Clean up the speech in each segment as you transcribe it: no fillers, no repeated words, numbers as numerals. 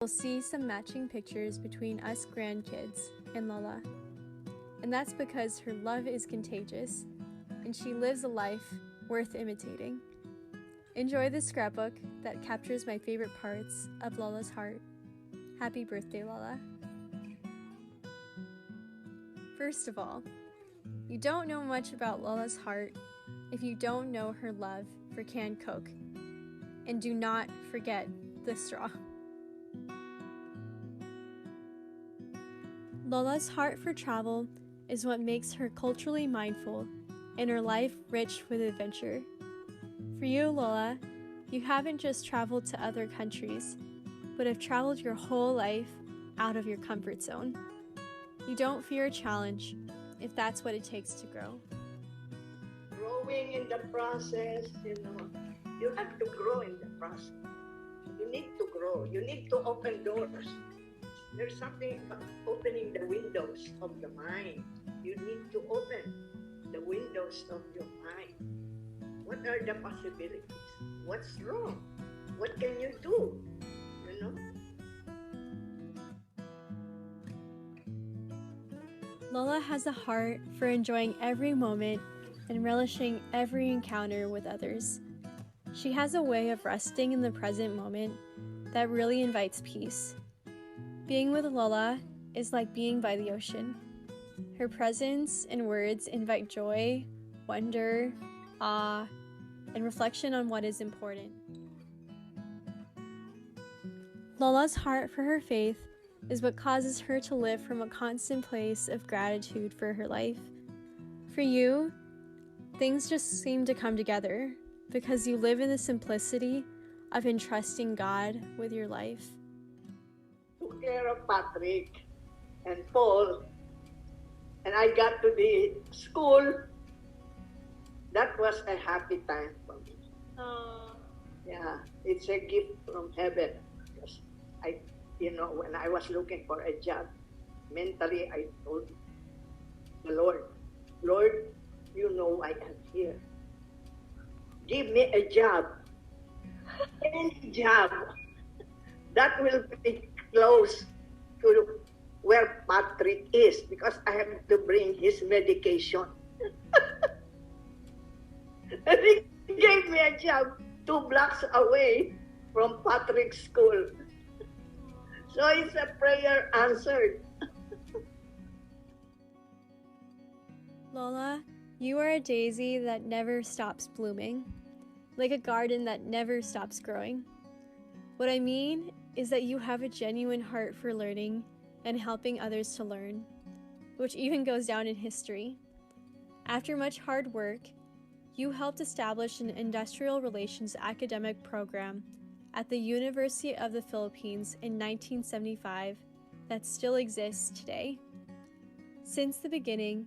You'll see some matching pictures between us grandkids and Lola. And that's because her love is contagious, and she lives a life worth imitating. Enjoy this scrapbook that captures my favorite parts of Lola's heart. Happy birthday, Lola. First of all, you don't know much about Lola's heart if you don't know her love for canned Coke. And do not forget the straw. Lola's heart for travel is what makes her culturally mindful and her life rich with adventure. For you, Lola, you haven't just traveled to other countries, but have traveled your whole life out of your comfort zone. You don't fear a challenge if that's what it takes to grow. Growing in the process, you have to grow in the process. You need to grow. You need to open doors. There's something about opening the windows of the mind. You need to open the windows of your mind. What are the possibilities? What's wrong? What can you do? Lola has a heart for enjoying every moment and relishing every encounter with others. She has a way of resting in the present moment that really invites peace. Being with Lola is like being by the ocean. Her presence and words invite joy, wonder, awe, and reflection on what is important. Lola's heart for her faith is what causes her to live from a constant place of gratitude for her life. For you, things just seem to come together because you live in the simplicity of entrusting God with your life. Took care of Patrick and Paul, and I got to the school. That was a happy time for me. Yeah, it's a gift from heaven. Because when I was looking for a job, mentally I told the Lord, you know I am here. Give me a job, any job that will be close to where Patrick is, because I have to bring his medication. And he gave me a job 2 blocks away from Patrick's school. So it's a prayer answered. Lola, you are a daisy that never stops blooming, like a garden that never stops growing. What I mean is that you have a genuine heart for learning and helping others to learn, which even goes down in history. After much hard work, you helped establish an industrial relations academic program at the University of the Philippines in 1975 that still exists today. Since the beginning,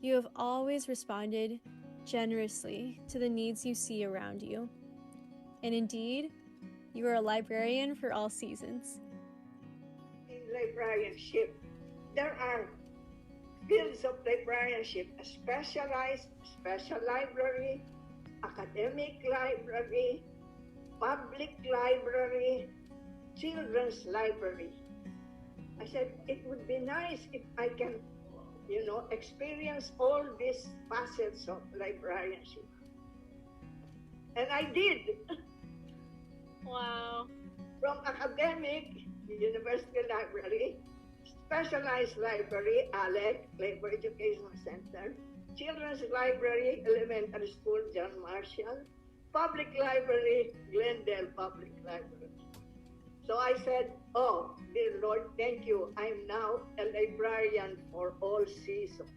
you have always responded generously to the needs you see around you. And indeed, you are a librarian for all seasons. In librarianship, there are fields of librarianship: a special library, academic library, public library, children's library. I said, it would be nice if I can, experience all these facets of librarianship. And I did. Wow. From academic, university library, specialized library, ALEC, Labor Education Center, children's library, elementary school, John Marshall, public library, Glendale Public Library. So I said, oh, dear Lord, thank you. I'm now a librarian for all seasons.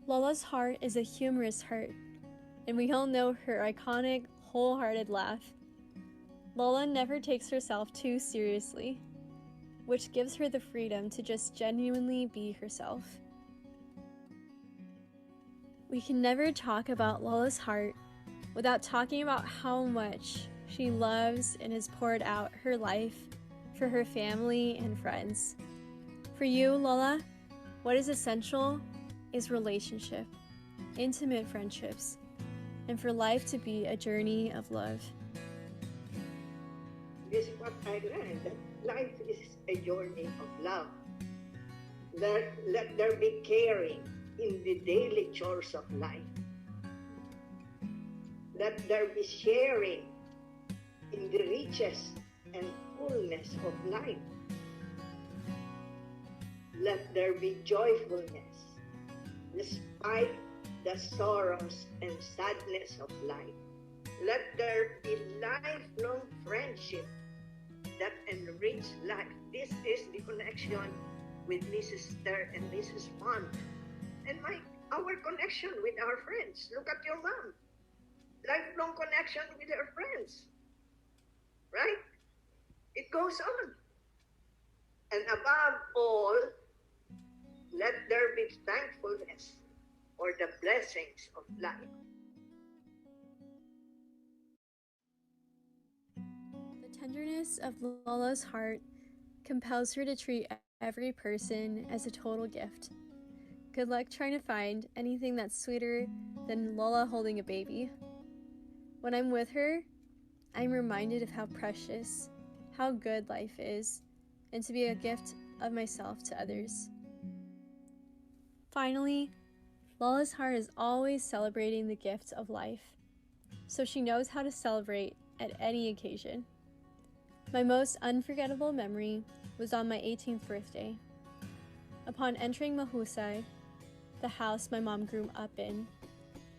Lola's heart is a humorous heart, and we all know her iconic, wholehearted laugh. Lola never takes herself too seriously, which gives her the freedom to just genuinely be herself. We can never talk about Lola's heart without talking about how much she loves and has poured out her life for her family and friends. For you, Lola, what is essential is relationship, intimate friendships, and for life to be a journey of love. This is what I learned, that life is a journey of love. Let there be caring in the daily chores of life. Let there be sharing in the riches and fullness of life. Let there be joyfulness despite the sorrows and sadness of life. Let there be lifelong friendship that enrich life. This is the connection with Mrs. Ter and Mrs. Font. And our connection with our friends. Look at your mom. Lifelong connection with her friends. Right? It goes on. And above all, let there be thankfulness for the blessings of life. The tenderness of Lola's heart compels her to treat every person as a total gift. Good luck trying to find anything that's sweeter than Lola holding a baby. When I'm with her, I'm reminded of how precious, how good life is, and to be a gift of myself to others. Finally, Lola's heart is always celebrating the gift of life, so she knows how to celebrate at any occasion. My most unforgettable memory was on my 18th birthday. Upon entering Mahusay, the house my mom grew up in,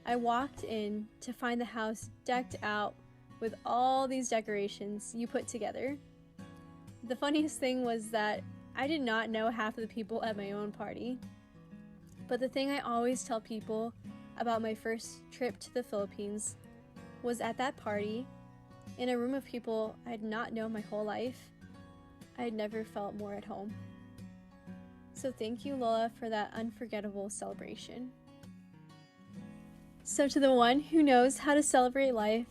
I walked in to find the house decked out with all these decorations you put together. The funniest thing was that I did not know half of the people at my own party. But the thing I always tell people about my first trip to the Philippines was at that party, in a room of people I had not known my whole life, I had never felt more at home. So thank you, Lola, for that unforgettable celebration. So to the one who knows how to celebrate life,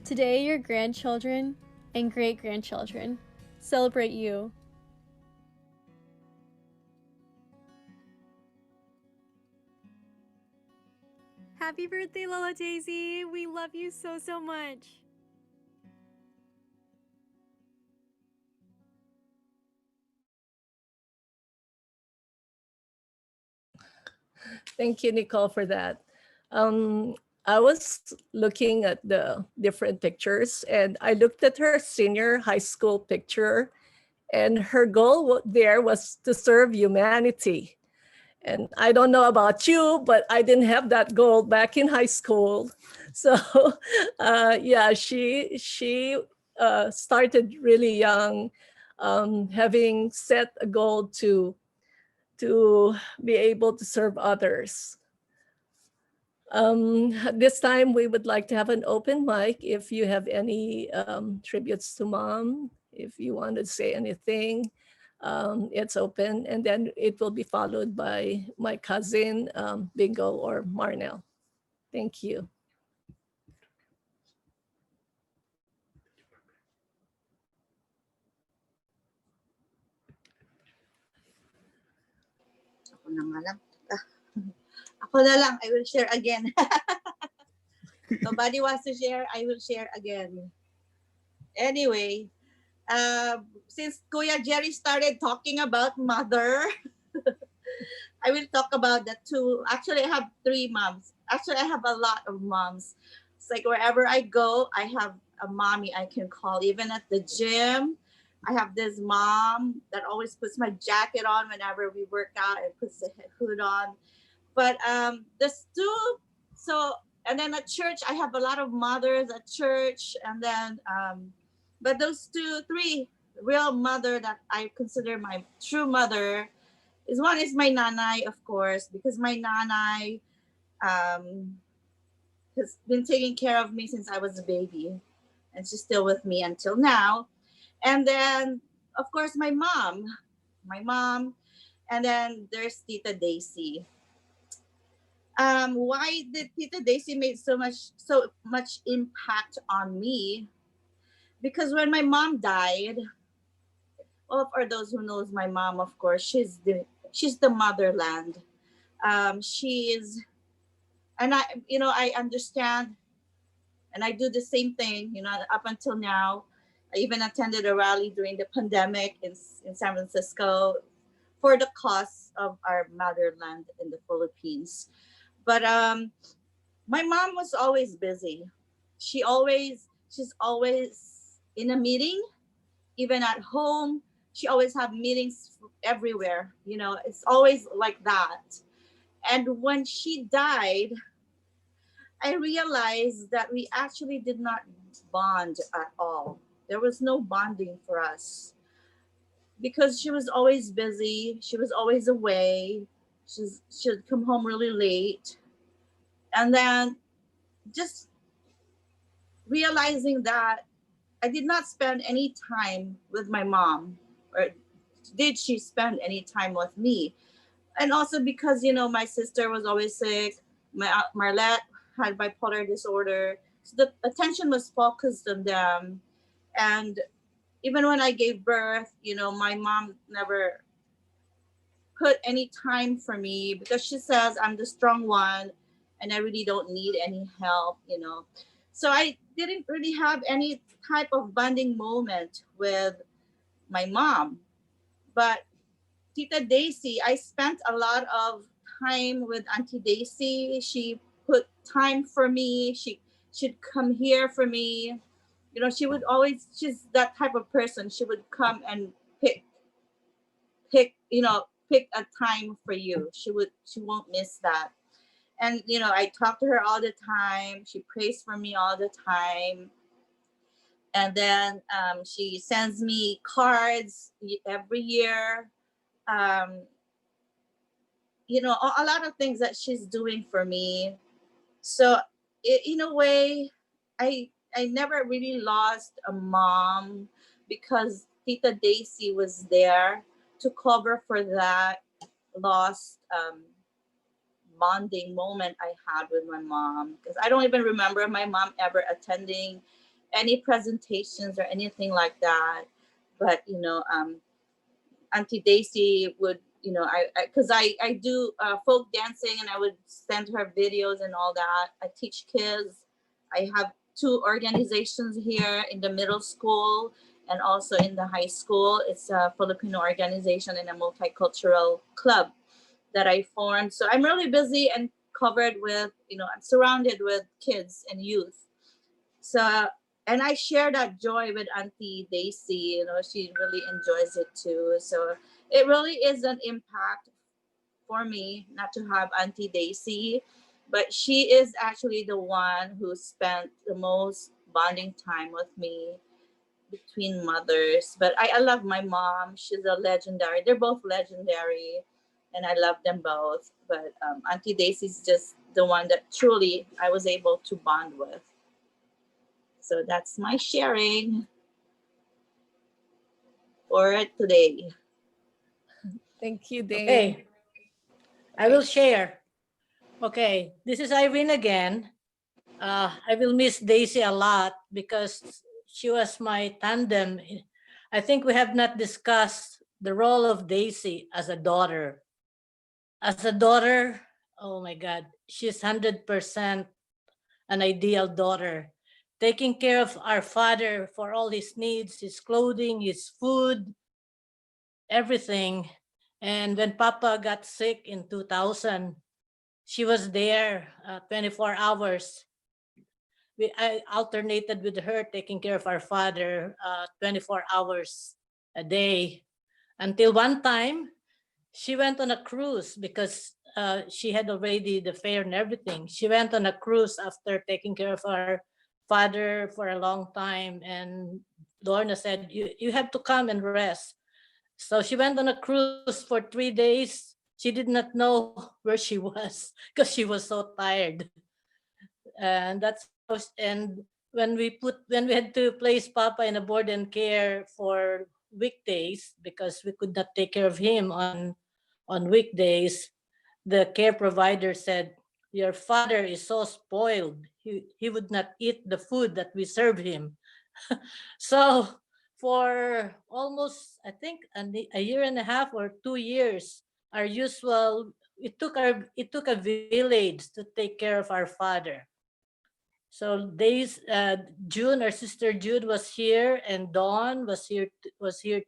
today your grandchildren and great-grandchildren celebrate you. Happy birthday, Lola Daisy! We love you so, so much! Thank you, Nicole, for that. I was looking at the different pictures and I looked at her senior high school picture, and her goal there was to serve humanity. And I don't know about you, but I didn't have that goal back in high school. So yeah, she started really young, having set a goal to be able to serve others. This time we would like to have an open mic. If you have any tributes to mom, if you want to say anything, it's open, and then it will be followed by my cousin, Bingo or Marnell. Thank you. Ako na nga lang. Ako na lang, I will share again. Nobody wants to share, I will share again. Anyway, since Kuya Jerry started talking about mother, I will talk about the two. Actually, I have three moms. Actually, I have a lot of moms. It's like wherever I go, I have a mommy I can call. Even at the gym, I have this mom that always puts my jacket on whenever we work out and puts the hood on. But there's two. So, and then at church, I have a lot of mothers at church. And then, but those two, three real mother that I consider my true mother is one is my nanay, of course, because my nanay has been taking care of me since I was a baby. And she's still with me until now. And then, of course, my mom, and then there's Tita Daisy. Why did Tita Daisy make so much impact on me? Because when my mom died, well, for those who knows my mom, of course, she's the motherland. She is, and I understand And I do the same thing, up until now. I even attended a rally during the pandemic in San Francisco for the cause of our motherland in the Philippines. But my mom was always busy. She's always in a meeting, even at home. She always have meetings everywhere. It's always like that. And when she died, I realized that we actually did not bond at all. There was no bonding for us because she was always busy. She was always away. She'd come home really late. And then just realizing that I did not spend any time with my mom, or did she spend any time with me? And also because my sister was always sick. My aunt Marlette had bipolar disorder, so the attention was focused on them. And even when I gave birth, my mom never put any time for me because she says I'm the strong one and I really don't need any help. So I didn't really have any type of bonding moment with my mom. But Tita Daisy, I spent a lot of time with Auntie Daisy. She put time for me. She'd come here for me. She would always, she's that type of person. She would come and pick a time for you. She won't miss that. And I talk to her all the time. She prays for me all the time. And then she sends me cards every year. Um, a lot of things that she's doing for me. So in a way, I never really lost a mom because Tita Daisy was there to cover for that lost bonding moment I had with my mom. Because I don't even remember my mom ever attending any presentations or anything like that. But Auntie Daisy would, I do folk dancing, and I would send her videos and all that. I teach kids. I have two organizations here in the middle school and also in the high school. It's a Filipino organization and a multicultural club that I formed. So I'm really busy and covered with, I'm surrounded with kids and youth. So, and I share that joy with Auntie Daisy. She really enjoys it too. So it really is an impact for me not to have Auntie Daisy, but she is actually the one who spent the most bonding time with me between mothers. But I love my mom. She's a legendary. They're both legendary, and I love them both. But Auntie Daisy's just the one that truly I was able to bond with. So that's my sharing for today. Thank you, Dane. Okay, I will share. Okay, this is Irene again. I will miss Daisy a lot because she was my tandem. I think we have not discussed the role of Daisy as a daughter. As a daughter, oh my God, she's 100% an ideal daughter, taking care of our father for all his needs, his clothing, his food, everything. And when Papa got sick in 2000, she was there 24 hours. I alternated with her taking care of our father 24 hours a day until one time she went on a cruise because she had already the fare and everything. She went on a cruise after taking care of our father for a long time, and Lorna said, you have to come and rest. So she went on a cruise for 3 days. She did not know where she was because she was so tired. And that's how, and when we had to place Papa in a board and care for weekdays because we could not take care of him on weekdays, the care provider said, your father is so spoiled. He would not eat the food that we serve him. So for almost, I think, a year and a half or 2 years, our usual, it took a village to take care of our father. So June, our sister Jude was here, and Dawn was here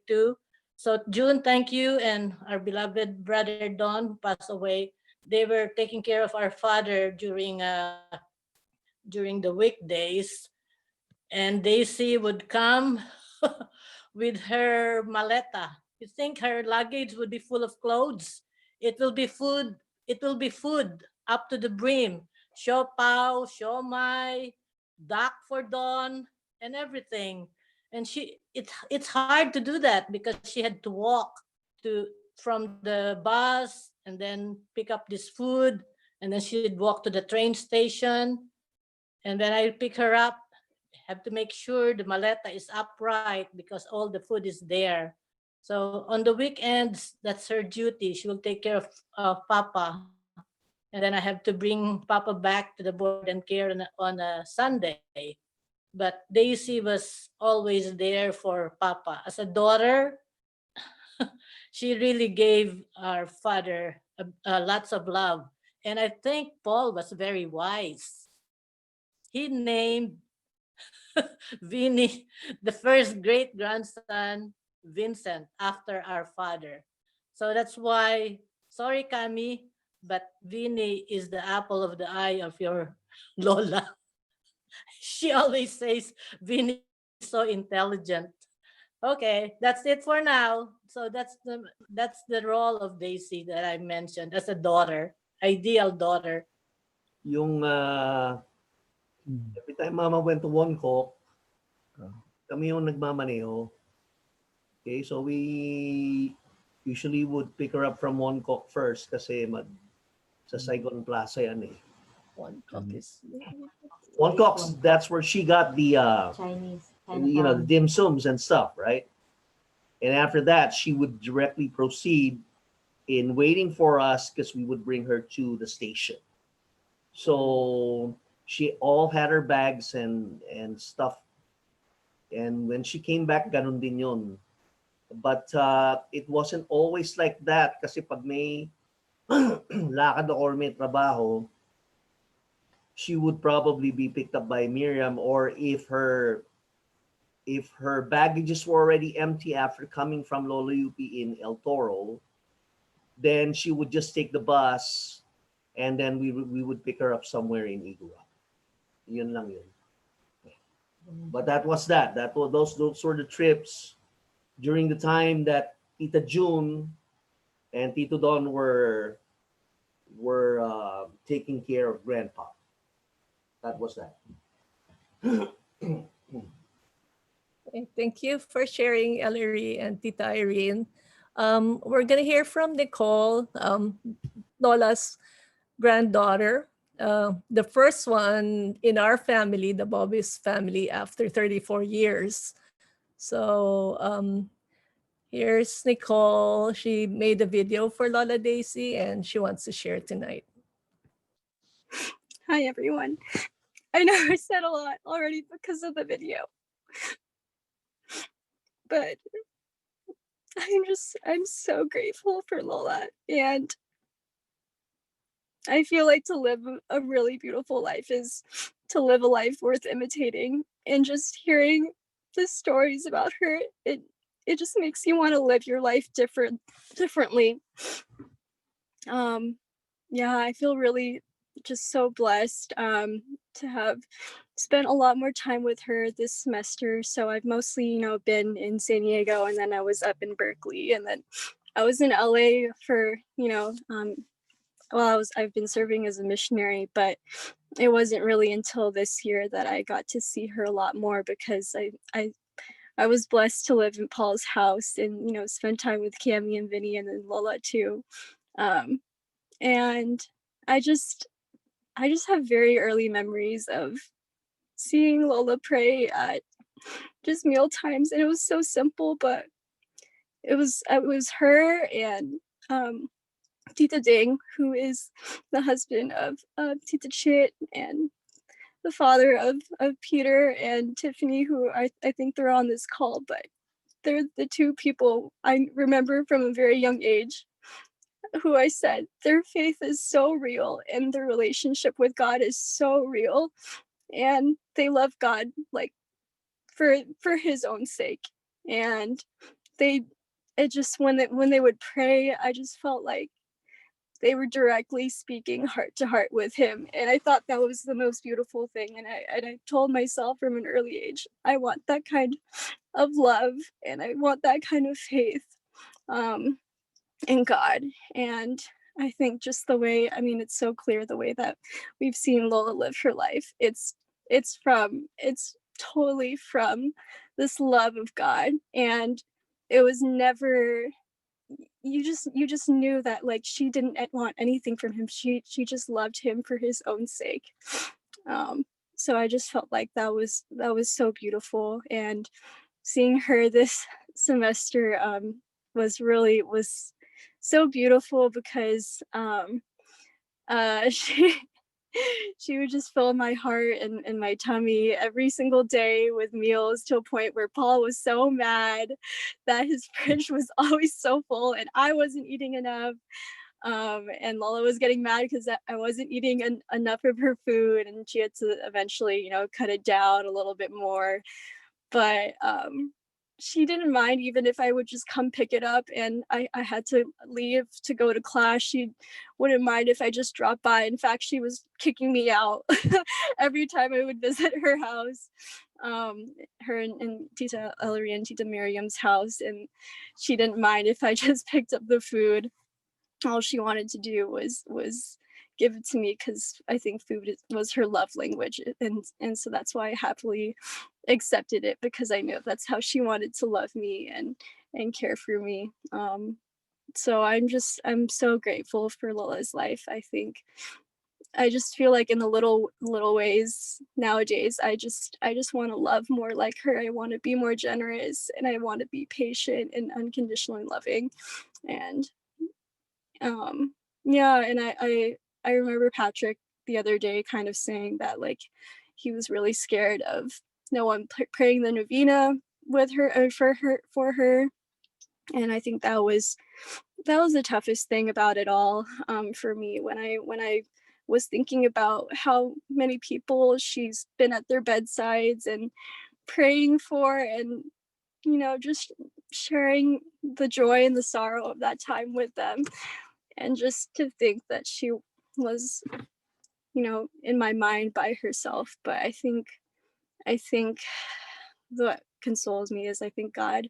too. So June, thank you, and our beloved brother Don, who passed away. They were taking care of our father during the weekdays, and Daisy would come with her maleta. You think her luggage would be full of clothes? It will be food. It will be food up to the brim. Siopaw, siomai, duck for Dawn, and everything. And it's hard to do that because she had to walk to from the bus and then pick up this food, and then she'd walk to the train station, and when I pick her up, have to make sure the maleta is upright because all the food is there. So on the weekends, that's her duty. She will take care of Papa. And then I have to bring Papa back to the board and care on a Sunday. But Daisy was always there for Papa. As a daughter, she really gave our father lots of love. And I think Paul was very wise. He named Vinny, the first great grandson, Vincent, after our father. So that's why, sorry, Kami, but Vinny is the apple of the eye of your Lola. She always says Vinny is so intelligent. Okay, that's it for now. So that's the role of Daisy that I mentioned as a daughter, ideal daughter. Yung every time Mama went to Wonkook, kami yung nagmamaneho. Okay, so we usually would pick her up from Wonkook first kasi sa Saigon Plaza yan eh. One cock is Wonkook, that's where she got the Chinese. the dim sums and stuff, right? And after that, she would directly proceed in waiting for us because we would bring her to the station. So she all had her bags and stuff. And when she came back, ganun din yun. But it wasn't always like that kasi pag may lakad or may trabaho, she would probably be picked up by Miriam, or if her baggages were already empty after coming from Lolo UP in El Toro, then she would just take the bus and then we would pick her up somewhere in Igua. Yun lang yun. But that was those were the trips during the time that Tita June and Tito Don were taking care of Grandpa. That was that. Okay, thank you for sharing, Ellery and Tita Irene. We're gonna hear from Nicole, Lola's granddaughter, the first one in our family, the Bobis family, after 34 years. So here's Nicole. She made a video for Lola Daisy and she wants to share tonight. Hi everyone. I know I said a lot already because of the video, but I'm so grateful for Lola, and I feel like to live a really beautiful life is to live a life worth imitating, and just hearing the stories about her, it just makes you want to live your life differently. Yeah, I feel really just so blessed to have spent a lot more time with her this semester. So I've mostly, been in San Diego, and then I was up in Berkeley, and then I was in LA for, I've been serving as a missionary, but it wasn't really until this year that I got to see her a lot more, because I was blessed to live in Paul's house and, spend time with Cami and Vinny and then Lola too. And I just have very early memories of seeing Lola pray at just meal times, and it was so simple, but it was her and Tita Ding, who is the husband of Tita Chit, and the father of Peter and Tiffany, who I think they're on this call, but they're the two people I remember from a very young age who I said their faith is so real and their relationship with God is so real. and they love God like for his own sake. And they it just when they would pray, I just felt like they were directly speaking heart to heart with him, and I thought that was the most beautiful thing. And I told myself from an early age, I want that kind of love, and I want that kind of faith um, in God. And I think just the way, I mean, it's so clear the way that we've seen Lola live her life. It's totally from this love of God, and it was never, you just knew that like she didn't want anything from him. She just loved him for his own sake. um so I just felt like that was so beautiful. And seeing her this semester was so beautiful, because she she would just fill my heart and my tummy every single day with meals, to a point where Paul was so mad that his fridge was always so full and I wasn't eating enough. And Lola was getting mad because I wasn't eating enough of her food, and she had to eventually, cut it down a little bit more. But she didn't mind even if I would just come pick it up and I had to leave to go to class. She wouldn't mind if I just dropped by. In fact, she was kicking me out every time I would visit her house, her and Tita Ellery and Tita Miriam's house. And she didn't mind if I just picked up the food. All she wanted to do was give it to me, because I think food was her love language, and so that's why I happily accepted it, because I knew that's how she wanted to love me and care for me. So I'm so grateful for Lola's life. I think I just feel like in the little ways nowadays, I just want to love more like her. I want to be more generous, and I want to be patient and unconditionally loving. And yeah, and I remember Patrick the other day kind of saying that like he was really scared of no one praying the novena with her, or for her. And I think that was the toughest thing about it all, for me, when I was thinking about how many people she's been at their bedsides and praying for, and just sharing the joy and the sorrow of that time with them. And just to think that she was, in my mind by herself. But I think what consoles me is I think God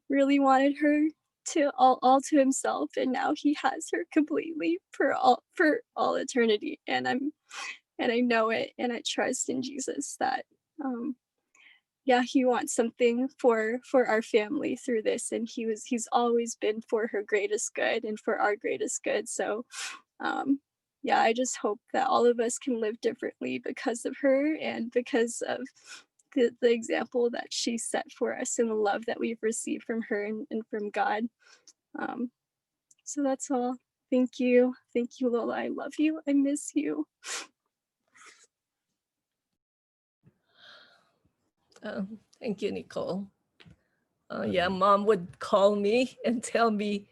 really wanted her to all to himself, and now he has her completely for all eternity. And I know it, and I trust in Jesus that yeah, he wants something for our family through this, and he's always been for her greatest good and for our greatest good. So yeah, I just hope that all of us can live differently because of her, and because of the example that she set for us, and the love that we've received from her and from God. um, so that's all. Thank you, Lola. I love you. I miss you. Thank you, Nicole. Yeah, mom would call me and tell me,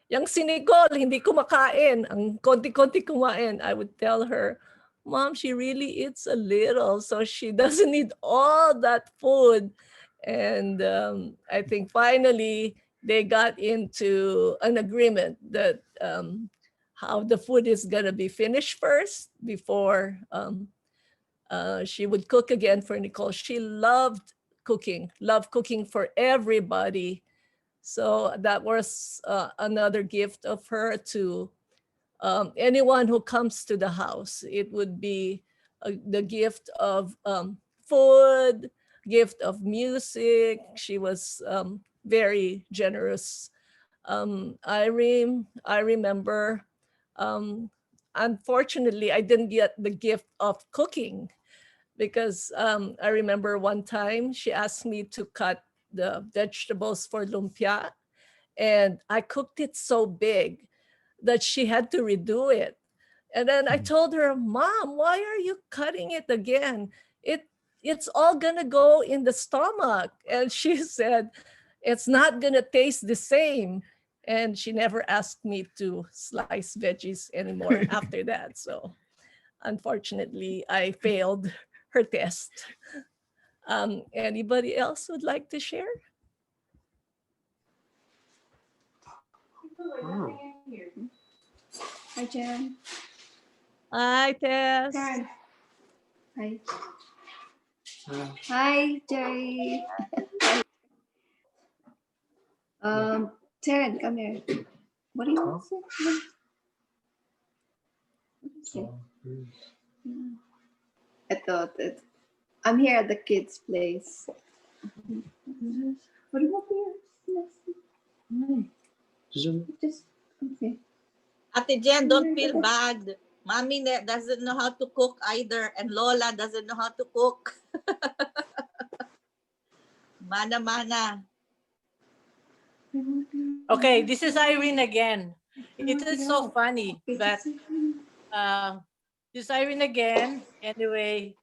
yang si Nicole, hindi kumakain. Ang konti-konti kumain. I would tell her, Mom, she really eats a little, so she doesn't need all that food. And I think finally they got into an agreement that how the food is going to be finished first before she would cook again for Nicole. She loved cooking for everybody. So that was another gift of her to anyone who comes to the house. It would be the gift of food, gift of music. She was very generous. I remember, unfortunately, I didn't get the gift of cooking, because I remember one time she asked me to cut the vegetables for lumpia, and I cooked it so big that she had to redo it. And then I told her, Mom, why are you cutting it again? It it's all gonna go in the stomach. And she said, it's not gonna taste the same. And she never asked me to slice veggies anymore after that. So unfortunately, I failed her test. Anybody else would like to share? Wow. Hi, Jen. Hi, Tess. Karen. Hi. Hi, Jerry. Taryn, come here. What do you want to say? What do you say? I thought that I'm here at the kids' place. What do you want here? Just okay. Ate Jen, don't feel bad. Mommy doesn't know how to cook either, and Lola doesn't know how to cook. Mana. Okay, this is Irene again. It is so funny, but this is Irene again. Anyway,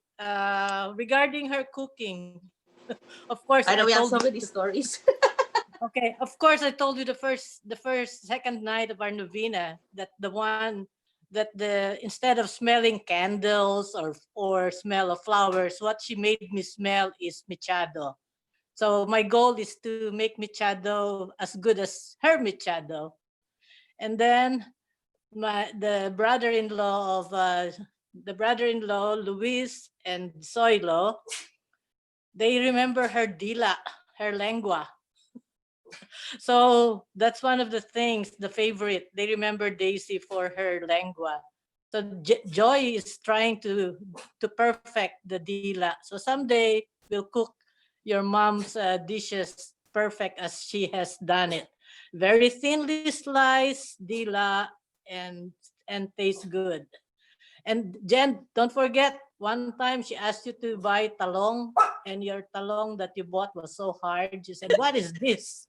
regarding her cooking, of course, I know I we have told so you. many stories. Okay, of course, I told you second night of our novena that instead of smelling candles or smell of flowers, what she made me smell is mechado. So my goal is to make mechado as good as her mechado. And then the brother-in-law Luis and Zoilo, they remember her dila, her lengua. So that's one of the things, the favorite. They remember Daisy for her lengua. So Joy is trying to perfect the dila. So someday we'll cook your mom's dishes perfect as she has done it. Very thinly sliced dila and tastes good. And Jen, don't forget, one time she asked you to buy talong, and your talong that you bought was so hard. She said, "What is this?"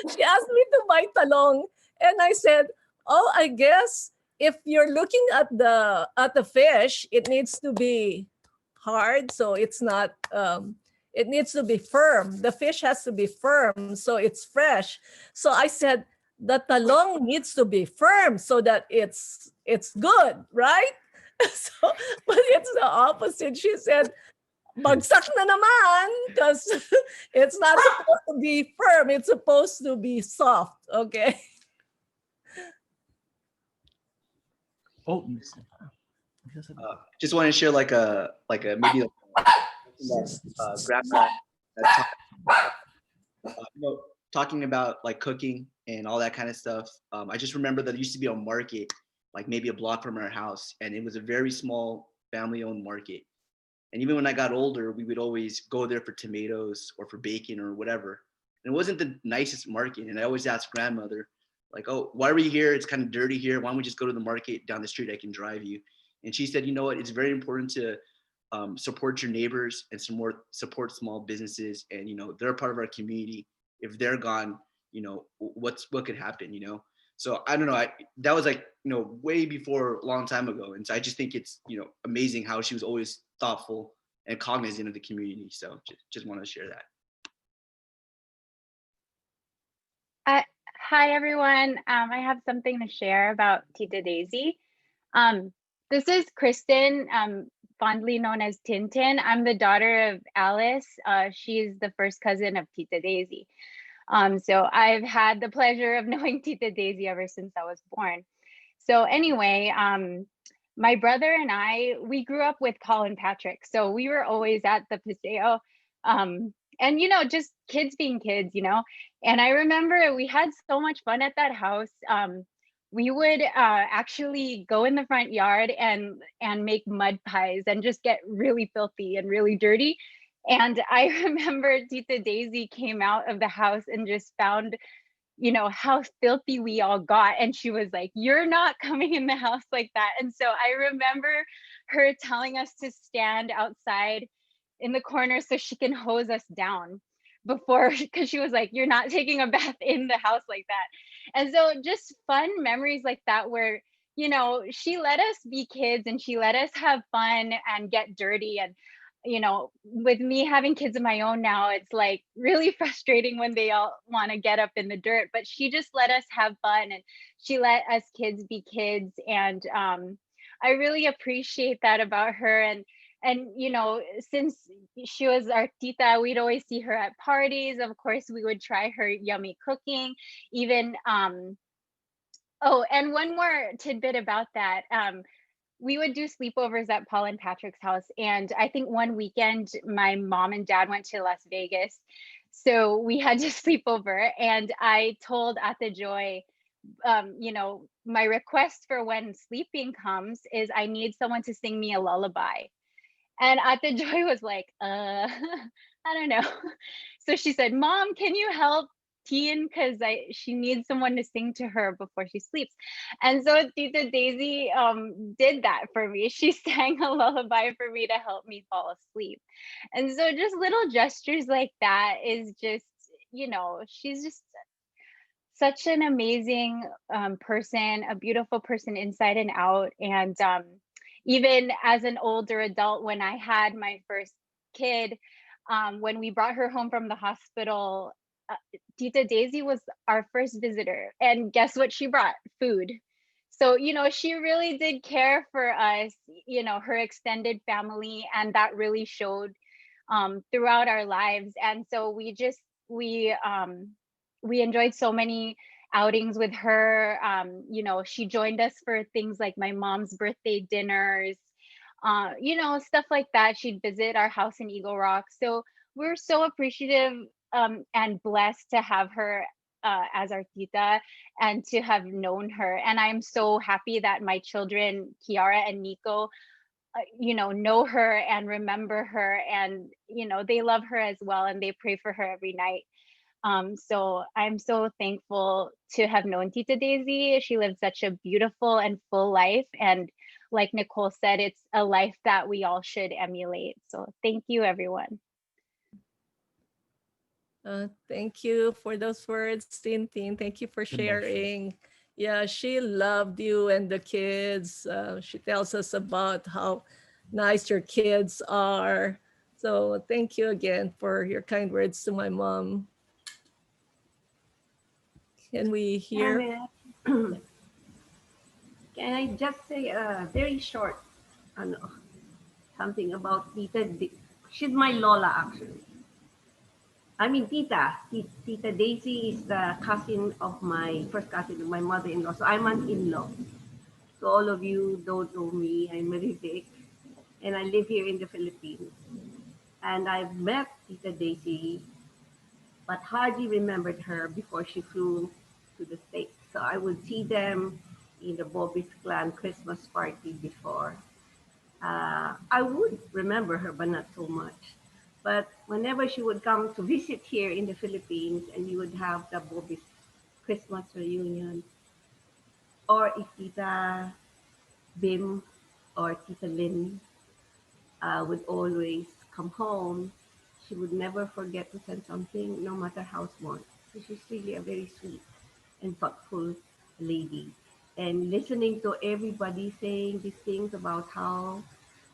She asked me to buy talong, and I said, "Oh, I guess if you're looking at the fish, it needs to be hard, so it's not. It needs to be firm. The fish has to be firm, so it's fresh." So I said, "The talong needs to be firm so that it's good, right?" So, but it's the opposite. She said, bagsak na naman because it's not supposed to be firm. It's supposed to be soft. Okay. Oh, Just want to share like a maybe grandpa that talking about like cooking and all that kind of stuff. I just remember that there used to be a market like maybe a block from our house, and it was a very small family-owned market. And even when I got older, we would always go there for tomatoes or for bacon or whatever. And it wasn't the nicest market. And I always asked grandmother, like, "Oh, why are we here? It's kind of dirty here. Why don't we just go to the market down the street? I can drive you." And she said, "You know what? It's very important to support your neighbors and support small businesses. And they're a part of our community. If they're gone, what could happen? So I don't know. That was like way before a long time ago. And so I just think it's amazing how she was always thoughtful and cognizant of the community. So just want to share that. Hi, everyone. I have something to share about Tita Daisy. This is Kristen, fondly known as Tintin. I'm the daughter of Alice. She's the first cousin of Tita Daisy. So I've had the pleasure of knowing Tita Daisy ever since I was born. So anyway, my brother and we grew up with Colin Patrick. So we were always at the Paseo. And just kids being kids, and I remember we had so much fun at that house. We would actually go in the front yard and make mud pies and just get really filthy and really dirty. And I remember Tita Daisy came out of the house and just found how filthy we all got, and she was like, "You're not coming in the house like that." And so I remember her telling us to stand outside in the corner so she can hose us down before, because she was like, "You're not taking a bath in the house like that." And so just fun memories like that where she let us be kids and she let us have fun and get dirty. And with me having kids of my own now, it's like really frustrating when they all want to get up in the dirt, but she just let us have fun and she let us kids be kids. And I really appreciate that about her. And And since she was our tita, we'd always see her at parties. Of course, we would try her yummy cooking. Even oh, and one more tidbit about that. We would do sleepovers at Paul and Patrick's house. And I think one weekend, my mom and dad went to Las Vegas. So we had to sleep over. And I told Ate Joy, my request for when sleeping comes is I need someone to sing me a lullaby. And Ate Joy was like, I don't know. So she said, Mom, can you help Tien? Because she needs someone to sing to her before she sleeps. And so Tita Daisy did that for me. She sang a lullaby for me to help me fall asleep. And so just little gestures like that is just, she's just such an amazing person, a beautiful person inside and out. And even as an older adult, when I had my first kid, when we brought her home from the hospital, Tita Daisy was our first visitor. And guess what she brought? Food. So, she really did care for us, her extended family, and that really showed throughout our lives. And so we enjoyed so many outings with her. She joined us for things like my mom's birthday dinners, stuff like that. She'd visit our house in Eagle Rock. So we're so appreciative and blessed to have her as our tita and to have known her. And I'm so happy that my children, Kiara and Nico, know her and remember her, and they love her as well, and they pray for her every night. So I'm so thankful to have known Tita Daisy. She lived such a beautiful and full life, and like Nicole said, it's a life that we all should emulate. So thank you, everyone. Thank you for those words, Tintin. Thank you for sharing. Yeah, she loved you and the kids. She tells us about how nice your kids are. So thank you again for your kind words to my mom. Can we hear? Can I just say very short, ano, something about Tita? She's my Lola, actually. I mean, Tita Daisy is the cousin of my first cousin of my mother-in-law. So I'm an in-law. So all of you don't know me. I'm Marivic, and I live here in the Philippines. And I've met Tita Daisy, but hardly remembered her before she flew to the States. So I would see them in the Bobis clan Christmas party before. I would remember her, but not so much. But whenever she would come to visit here in the Philippines and we would have the Bobis Christmas reunion, or if Tita Bim or Tita Lynn would always come home, she would never forget to send something, no matter how small. So she's really a very sweet and thoughtful lady. And listening to everybody saying these things about how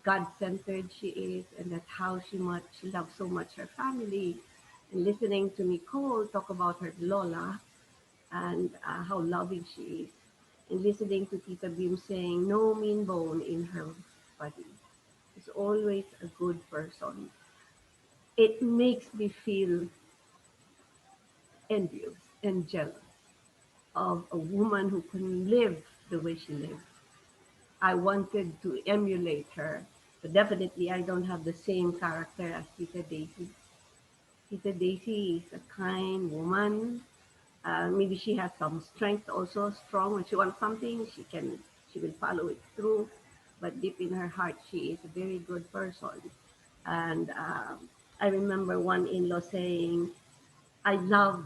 God-centered she is, and that how she loves so much her family, and listening to Nicole talk about her Lola and how loving she is, and listening to Tita Bim saying no mean bone in her body. Is always a good person. It makes me feel envious and jealous of a woman who can live the way she lives. I wanted to emulate her, but definitely I don't have the same character as Tita Daisy. Tita Daisy is a kind woman. Maybe she has some strength also, strong. When she wants something, she will follow it through. But deep in her heart, she is a very good person. And I remember one in-law saying, I love,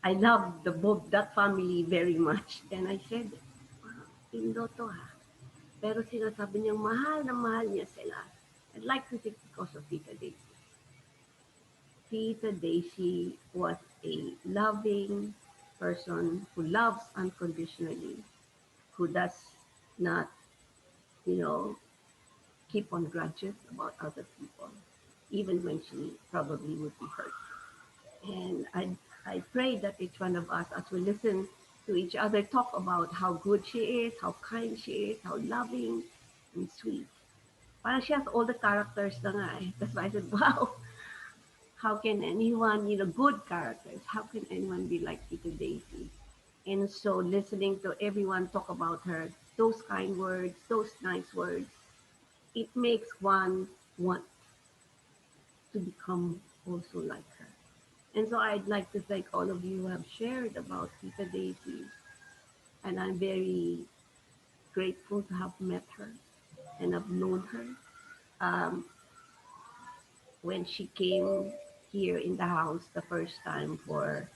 I love that family very much. And I said, wow, in-law to ha. Pero sinasabi niyang mahal na mahal niya sila. I'd like to think because of Tita Daisy. Tita Daisy was a loving person who loves unconditionally, who does not, you know, keep on grudges about other people, even when she probably would be hurt. And I pray that each one of us, as we listen to each other talk about how good she is, how kind she is, how loving and sweet, Parang she has all the characters na nga eh. That's why I said, wow, how can anyone, good characters, how can anyone be like Tita Daisy? And so listening to everyone talk about her, those kind words, those nice words, it makes one want to become also like her. And so I'd like to thank all of you who have shared about Tita Daisy. And I'm very grateful to have met her and have known her. Um, when she came here in the house the first time for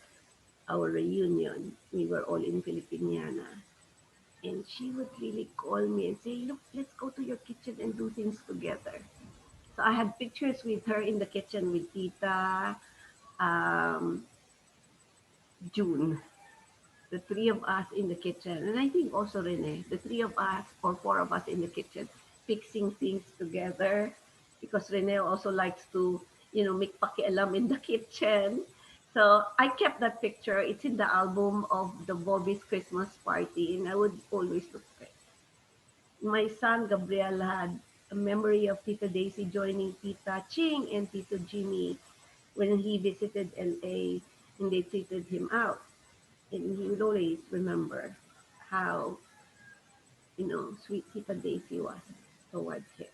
our reunion, we were all in Filipiniana. And she would really call me and say, look, let's go to your kitchen and do things together. So I had pictures with her in the kitchen with Tita, um, June, the three of us in the kitchen. And I think also Rene, the three of us or four of us in the kitchen, fixing things together. Because Rene also likes to, make pakialam in the kitchen. So I kept that picture. It's in the album of the Bobis Christmas party, and I would always look at it. My son Gabriel had a memory of Tita Daisy joining Tita Ching and Tito Jimmy when he visited LA and they treated him out. And he would always remember how, sweet Tita Daisy was towards him.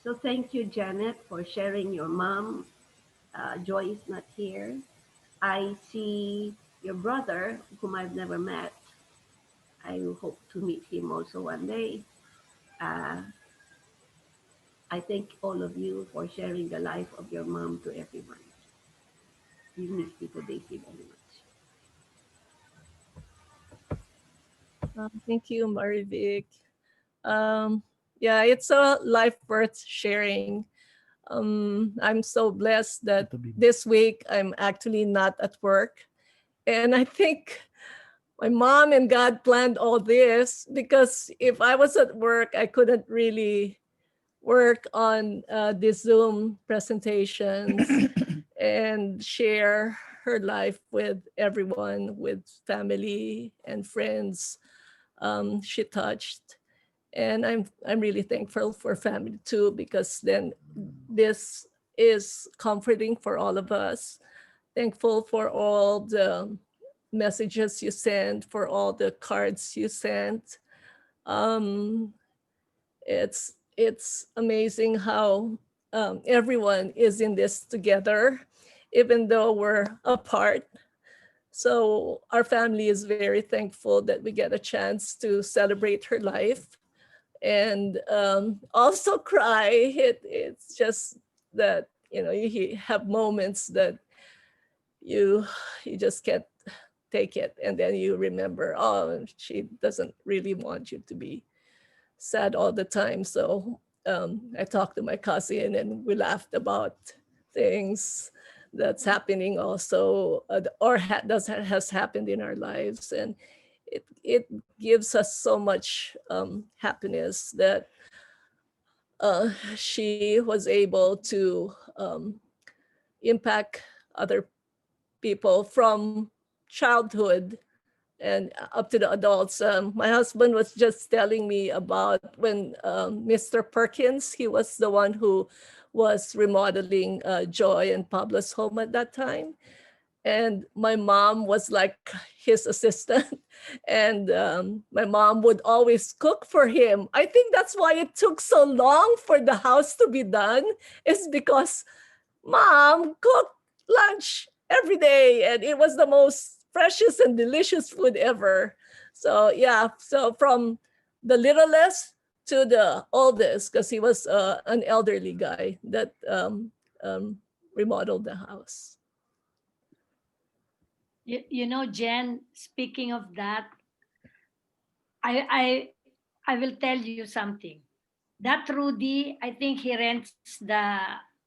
So thank you, Janet, for sharing your mom. Joy is not here. I see your brother, whom I've never met. I hope to meet him also one day. Uh, I thank all of you for sharing the life of your mom to everyone. We miss Tita Daisy very much. Thank you, Marivic. Yeah, it's a life worth sharing. I'm so blessed that this week I'm actually not at work. And I think my mom and God planned all this because if I was at work, I couldn't really work on the Zoom presentations and share her life with everyone, with family and friends she touched. And I'm really thankful for family too, because then this is comforting for all of us. Thankful for all the messages you sent, for all the cards you sent. Um, it's amazing how everyone is in this together, even though we're apart. So our family is very thankful that we get a chance to celebrate her life and also cry. It's just that you have moments that you you just can't take it, and then you remember, oh, she doesn't really want you to be sad all the time. So I talked to my cousin and we laughed about things that's happening also has happened in our lives, and it gives us so much happiness that she was able to impact other people from childhood and up to the adults. My husband was just telling me about when Mr. Perkins, he was the one who was remodeling Joy and Pablo's home at that time. And my mom was like his assistant. And my mom would always cook for him. I think that's why it took so long for the house to be done, is because Mom cooked lunch every day, and it was the most precious and delicious food ever. So yeah, so from the littlest to the oldest, because he was an elderly guy that remodeled the house. Jen, speaking of that, I I I will tell you something. That Rudy, I think he rents the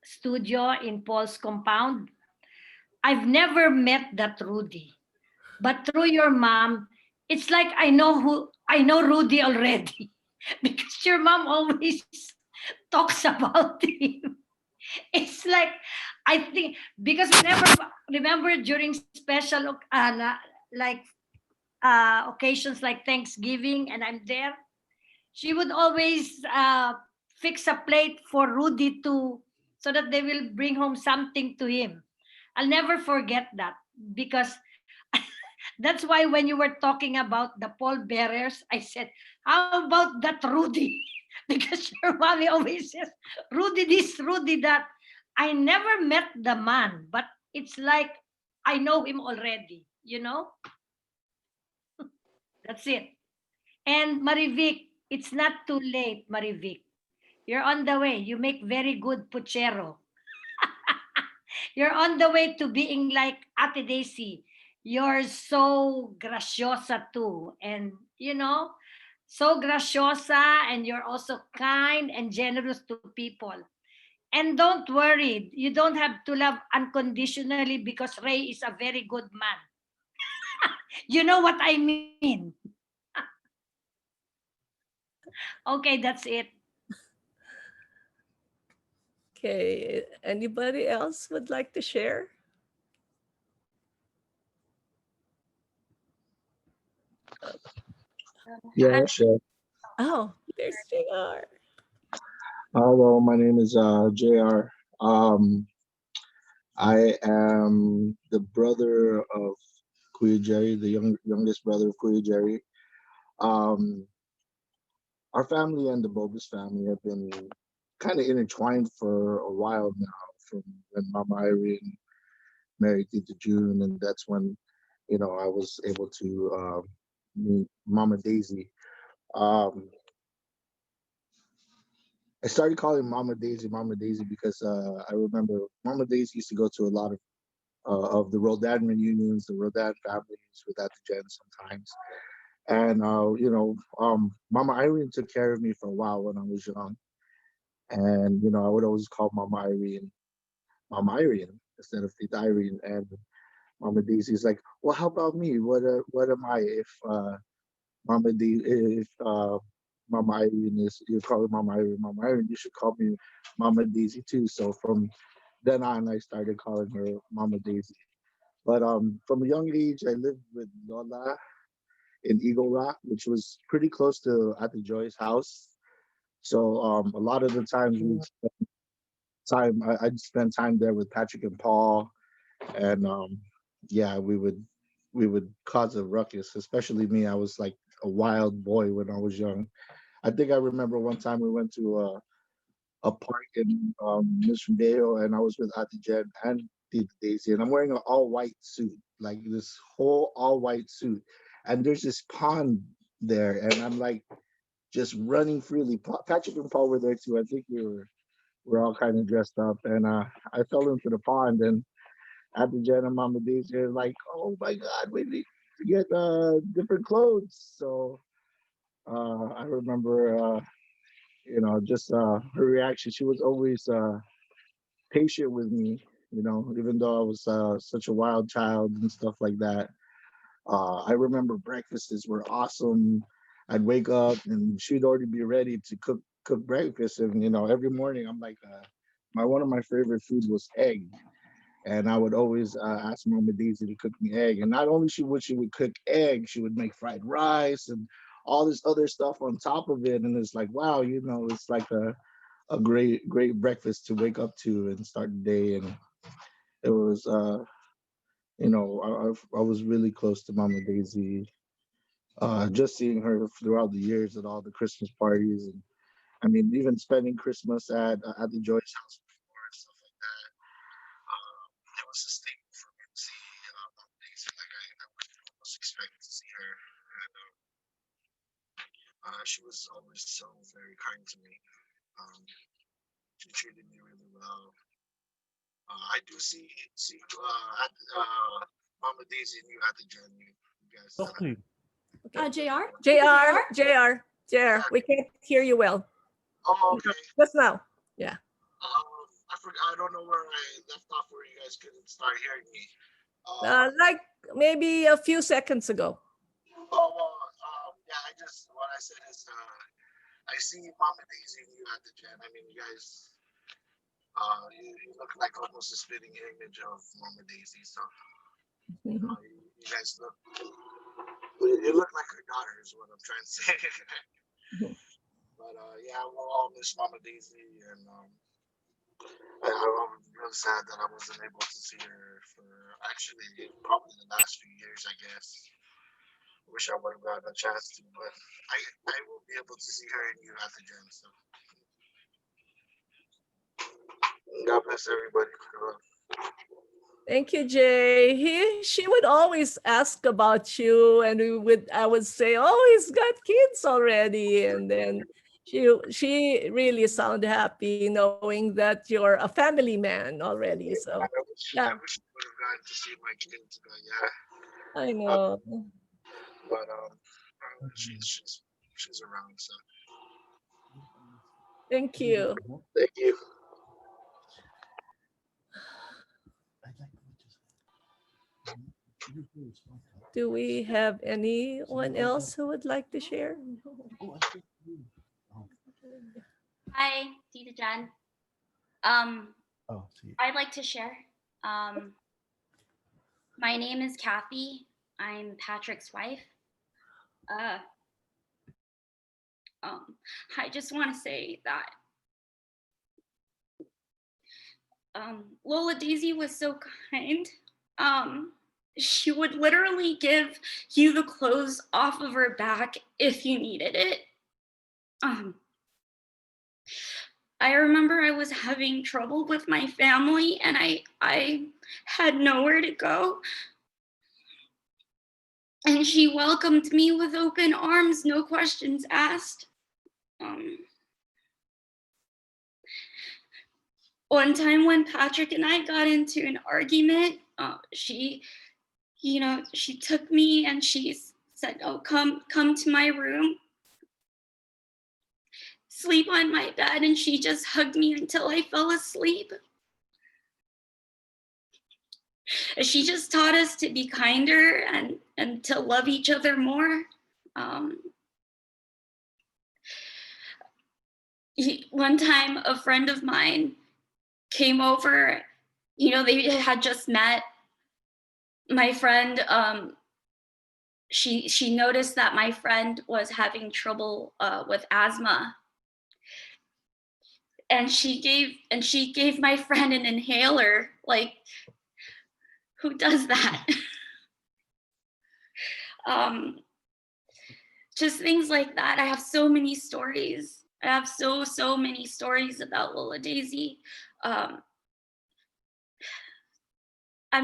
studio in Paul's compound. I've never met that Rudy, but through your mom, it's like I know Rudy already because your mom always talks about him. It's like I think because whenever remember during special like occasions like Thanksgiving and I'm there, she would always fix a plate for Rudy to, so that they will bring home something to him. I'll never forget that, because that's why when you were talking about the pallbearers, I said, how about that Rudy? Because your mommy always says, Rudy this, Rudy that. I never met the man, but it's like I know him already, you know? That's it. And Marivic, it's not too late, Marivic. You're on the way. You make very good puchero. You're on the way to being like Ate Daisy. You're so graciosa too. And, so graciosa, and you're also kind and generous to people. And don't worry, you don't have to love unconditionally, because Ray is a very good man. You know what I mean? Okay, that's it. Okay, anybody else would like to share? Yeah, sure. Oh, there's JR. Hello, my name is JR. I am the brother of Kuya Jerry, the youngest brother of Kuya Jerry. Um, our family and the Bobis family have been kind of intertwined for a while now, from when Mama Irene married Tita June, and that's when, I was able to meet Mama Daisy. Um, I started calling Mama Daisy because I remember Mama Daisy used to go to a lot of the Rodan reunions, the Rodan families with Ate Jen sometimes. And Mama Irene took care of me for a while when I was young. And I would always call Mama Irene instead of Tita Irene. And Mama Daisy's like, well, how about me? What am I if if Mama Irene is, you call her Mama Irene, you should call me Mama Daisy too. So from then on, I started calling her Mama Daisy. But from a young age, I lived with Lola in Eagle Rock, which was pretty close to Ate Joy's house. So a lot of the times I'd spend time there with Patrick and Paul, and yeah, we would cause a ruckus, especially me. I was like a wild boy when I was young. I think I remember one time we went to a park in Mission Viejo, and I was with Ate Jen and Tita Daisy, and I'm wearing an all white suit, like this whole all white suit, and there's this pond there, and I'm like just running freely. Patrick and Paul were there too. I think we're all kind of dressed up, and I fell into the pond, and Ate Jen and Mama Daisy are like, "Oh my God, we need to get different clothes." So I remember. Just her reaction. She was always patient with me, even though I was such a wild child and stuff like that. I remember breakfasts were awesome. I'd wake up and she'd already be ready to cook breakfast, and every morning I'm like, one of my favorite foods was egg, and I would always ask Mama Daisy to cook me egg. And not only she would cook egg, she would make fried rice and all this other stuff on top of it. And it's like, wow, it's like a great breakfast to wake up to and start the day. And it was, I was really close to Mama Daisy. Just seeing her throughout the years at all the Christmas parties, and I mean, even spending Christmas at the Joyce house before and stuff like that. It was a staple for me to see Mama Daisy. Like I would almost expect to see her. And she was always so very kind to me. Um, she treated me really well. I do see Mama Daisy and you at the gym. You guys. Okay. JR? JR, we can't hear you well. Oh, okay. Just now. Yeah. I forgot. I don't know where I left off where you guys couldn't start hearing me. Like maybe a few seconds ago. Oh well, yeah. What I said is, I see Mama Daisy and you at the gym. I mean, you guys, you look like almost a spitting image of Mama Daisy. So, you guys look, you look like her daughter is what I'm trying to say. But yeah, we'll all miss Mama Daisy, and I'm really sad that I wasn't able to see her for actually probably the last few years, I guess. Wish I would have gotten a chance to, but I will be able to see her and you at the gym. So God bless everybody. Thank you, Jay. She would always ask about you, and I would say, "Oh, he's got kids already," and then she really sound happy knowing that you're a family man already. So, I yeah, wish I would have gotten to see my kids, but yeah. I know. But she's around, so Thank you. thank you. Do we have anyone else who would like to share? Hi, Tita Jan. I'd like to share. My name is Kathy. I'm Patrick's wife. Uh, I just want to say that Lola Daisy was so kind. She would literally give you the clothes off of her back if you needed it. I remember I was having trouble with my family and I had nowhere to go. And she welcomed me with open arms, no questions asked. One time when Patrick and I got into an argument, she took me and she said, "Oh, come to my room, sleep on my bed," and she just hugged me until I fell asleep. She just taught us to be kinder and to love each other more. One time, a friend of mine came over. They had just met. My friend, she noticed that my friend was having trouble with asthma, and she gave my friend an inhaler. Like, who does that? Just things like that. I have so many stories. I have so many stories about Lola Daisy. I'm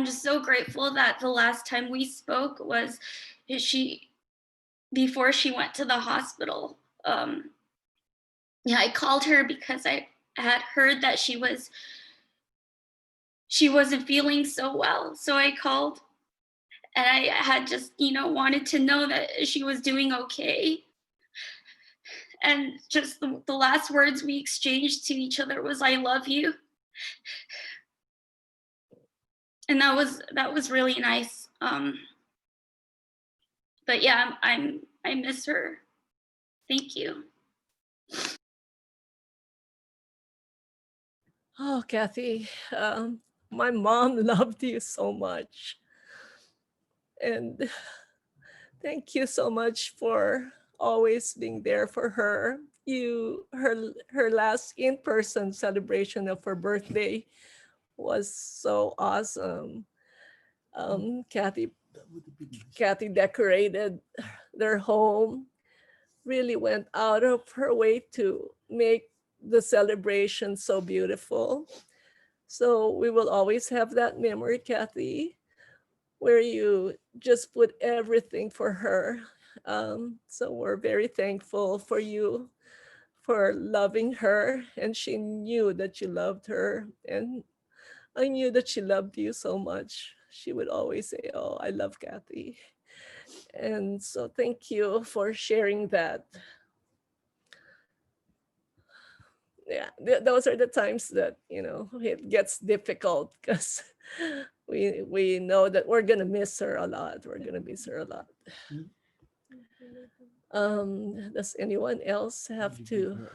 just so grateful that the last time we spoke was before she went to the hospital. I called her because I had heard that she wasn't feeling so well. So I called and I had just, wanted to know that she was doing okay. And just the last words we exchanged to each other was, "I love you." And that was really nice. But yeah, I miss her. Thank you. Oh, Kathy, my mom loved you so much. And thank you so much for always being there for her. Her last in-person celebration of her birthday was so awesome. Kathy decorated their home, really went out of her way to make the celebration so beautiful. So we will always have that memory, Kathy, where you just put everything for her. So we're very thankful for you for loving her, and she knew that you loved her, and I knew that she loved you so much. She would always say, "Oh, I love Kathy." And so thank you for sharing that. Yeah, those are the times that it gets difficult because we know that we're gonna miss her a lot. We're gonna miss her a lot. Does anyone else have to?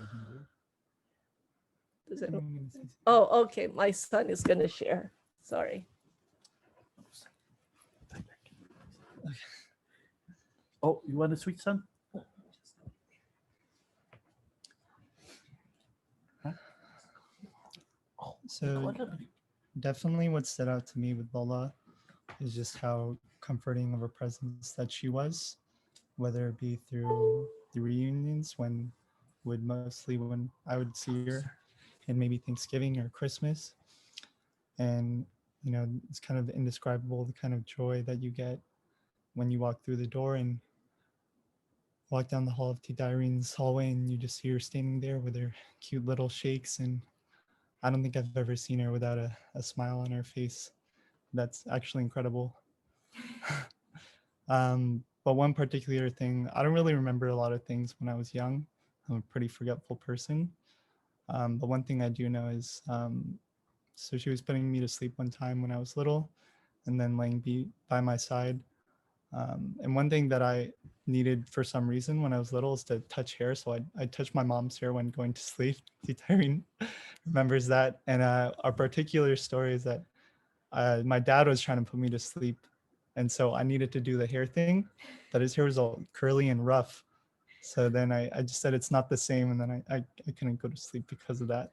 Oh, okay. My son is gonna share. Sorry. Oh, you want a sweet son? So definitely what stood out to me with Lola is just how comforting of a presence that she was, whether it be through the reunions mostly when I would see her, and maybe Thanksgiving or Christmas. And it's kind of indescribable the kind of joy that you get when you walk through the door and walk down the hall of Tita Irene's hallway and you just see her standing there with her cute little shakes. And I don't think I've ever seen her without a smile on her face. That's actually incredible. But one particular thing, I don't really remember a lot of things when I was young. I'm a pretty forgetful person. But one thing I do know is, so she was putting me to sleep one time when I was little and then laying by my side. And one thing that I needed for some reason when I was little is to touch hair. So I'd touch my mom's hair when going to sleep. Tyrene remembers that. And a particular story is that my dad was trying to put me to sleep. And so I needed to do the hair thing, but his hair was all curly and rough. So then I just said it's not the same. And then I couldn't go to sleep because of that.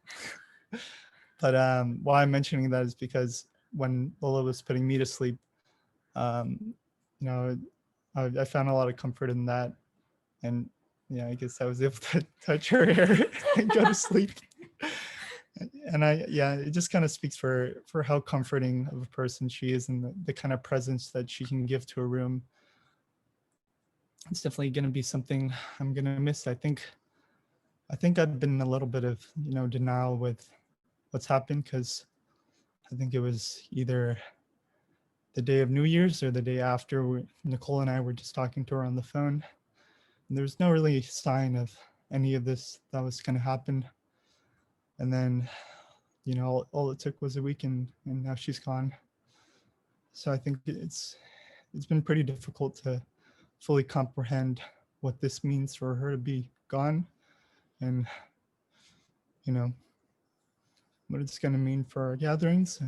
But why I'm mentioning that is because when Lola was putting me to sleep, you know, I found a lot of comfort in that. And yeah, I guess I was able to touch her hair and go to sleep. And it just kind of speaks for how comforting of a person she is and the kind of presence that she can give to a room. It's definitely going to be something I'm going to miss. I think I've been in a little bit of, denial with what's happened, because I think it was either the day of New Year's or the day after. Nicole and I were just talking to her on the phone, and there was no really sign of any of this that was going to happen. And then, all it took was a week, and now she's gone. So I think it's been pretty difficult to fully comprehend what this means for her to be gone, and what it's going to mean for our gatherings.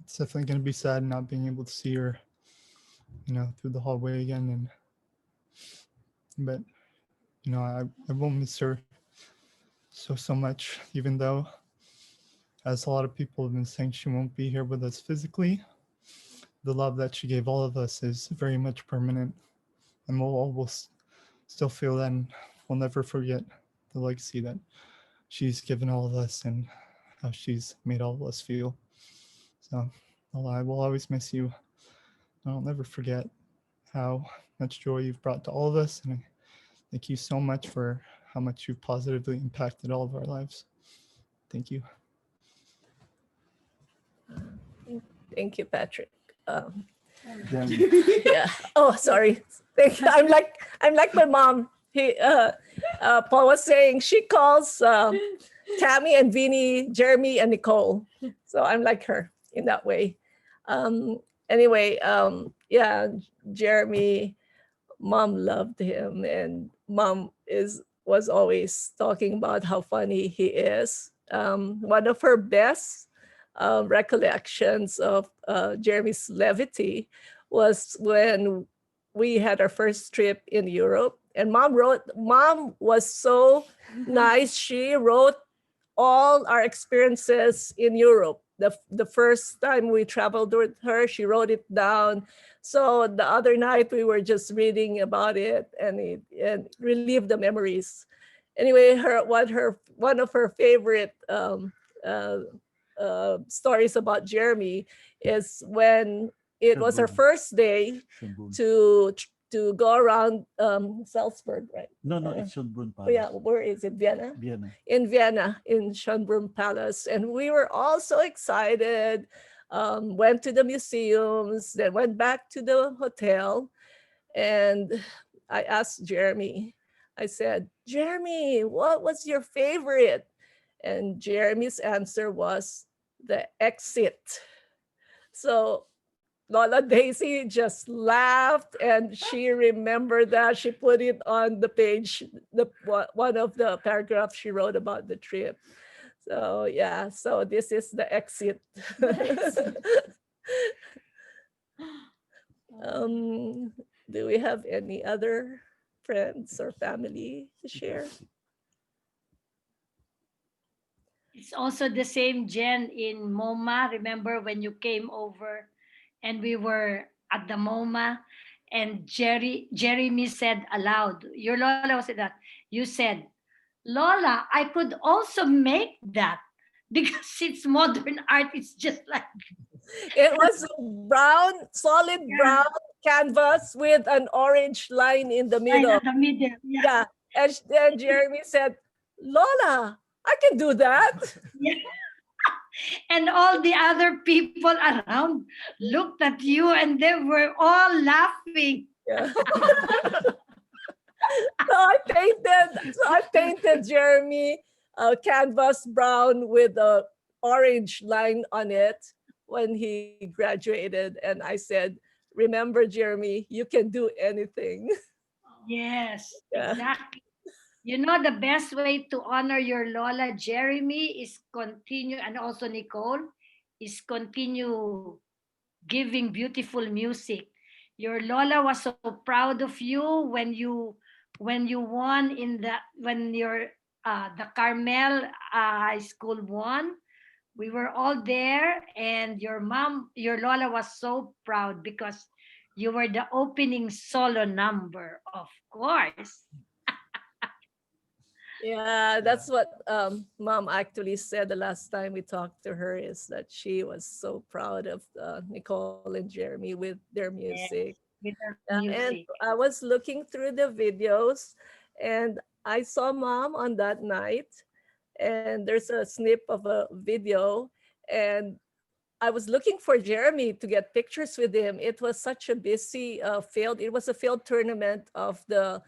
It's definitely going to be sad not being able to see her, through the hallway again. But I won't miss her so much, even though, as a lot of people have been saying, she won't be here with us physically. The love that she gave all of us is very much permanent, and we'll always still feel that, and we'll never forget the legacy that she's given all of us and how she's made all of us feel. So I will always miss you. I'll never forget how much joy you've brought to all of us, and I thank you so much for how much you've positively impacted all of our lives. Thank you. Thank you, Patrick. Yeah. Oh, sorry. Thank you. I'm like my mom. Paul was saying she calls Tammy and Vinny, Jeremy and Nicole. So I'm like her in that way. Anyway, yeah, Jeremy, mom loved him, and mom was always talking about how funny he is. One of her best recollections of Jeremy's levity was when we had our first trip in Europe, and mom was so nice. She wrote all our experiences in Europe. The first time we traveled with her, she wrote it down. So the other night we were just reading about it and relive the memories. Anyway, one of her favorite stories about Jeremy is when it was her first day to go around Salzburg, right? No, it's Schönbrunn Oh Palace. yeah, where is it? Vienna? Vienna. In Vienna, in Schönbrunn Palace. And we were all so excited, went to the museums, then went back to the hotel. And I asked Jeremy, I said, Jeremy, what was your favorite? And Jeremy's answer was the exit. So Lola Daisy just laughed, and she remembered that. She put it on the page, one of the paragraphs she wrote about the trip. So yeah, so this is the exit. Do we have any other friends or family to share? It's also the same, Jen, in MoMA. Remember when you came over and we were at the MoMA and Jeremy said aloud, your Lola was that, you said, Lola, I could also make that because it's modern art. It's just like It was a brown, solid brown canvas with an orange line in the line middle. at the middle. Yeah. Yeah. And then Jeremy said, Lola, I can do that. Yeah. And all the other people around looked at you and they were all laughing. Yeah. So I painted Jeremy canvas brown with a orange line on it when he graduated, and I said, "Remember, Jeremy, you can do anything." Yes, Yeah. exactly. You know, the best way to honor your Lola Jeremy is continue, and also Nicole, is continue giving beautiful music. Your Lola was so proud of you when you won in the when your the Carmel High School won. We were all there, and your mom, your Lola was so proud because you were the opening solo number, of course. Yeah, that's what mom actually said the last time we talked to her, is that she was so proud of Nicole and Jeremy with their Yes, music. with her And music. I was looking through the videos and I saw mom on that night, and there's a snip of a video, and I was looking for Jeremy to get pictures with him. It was such a busy field. It was a field tournament of the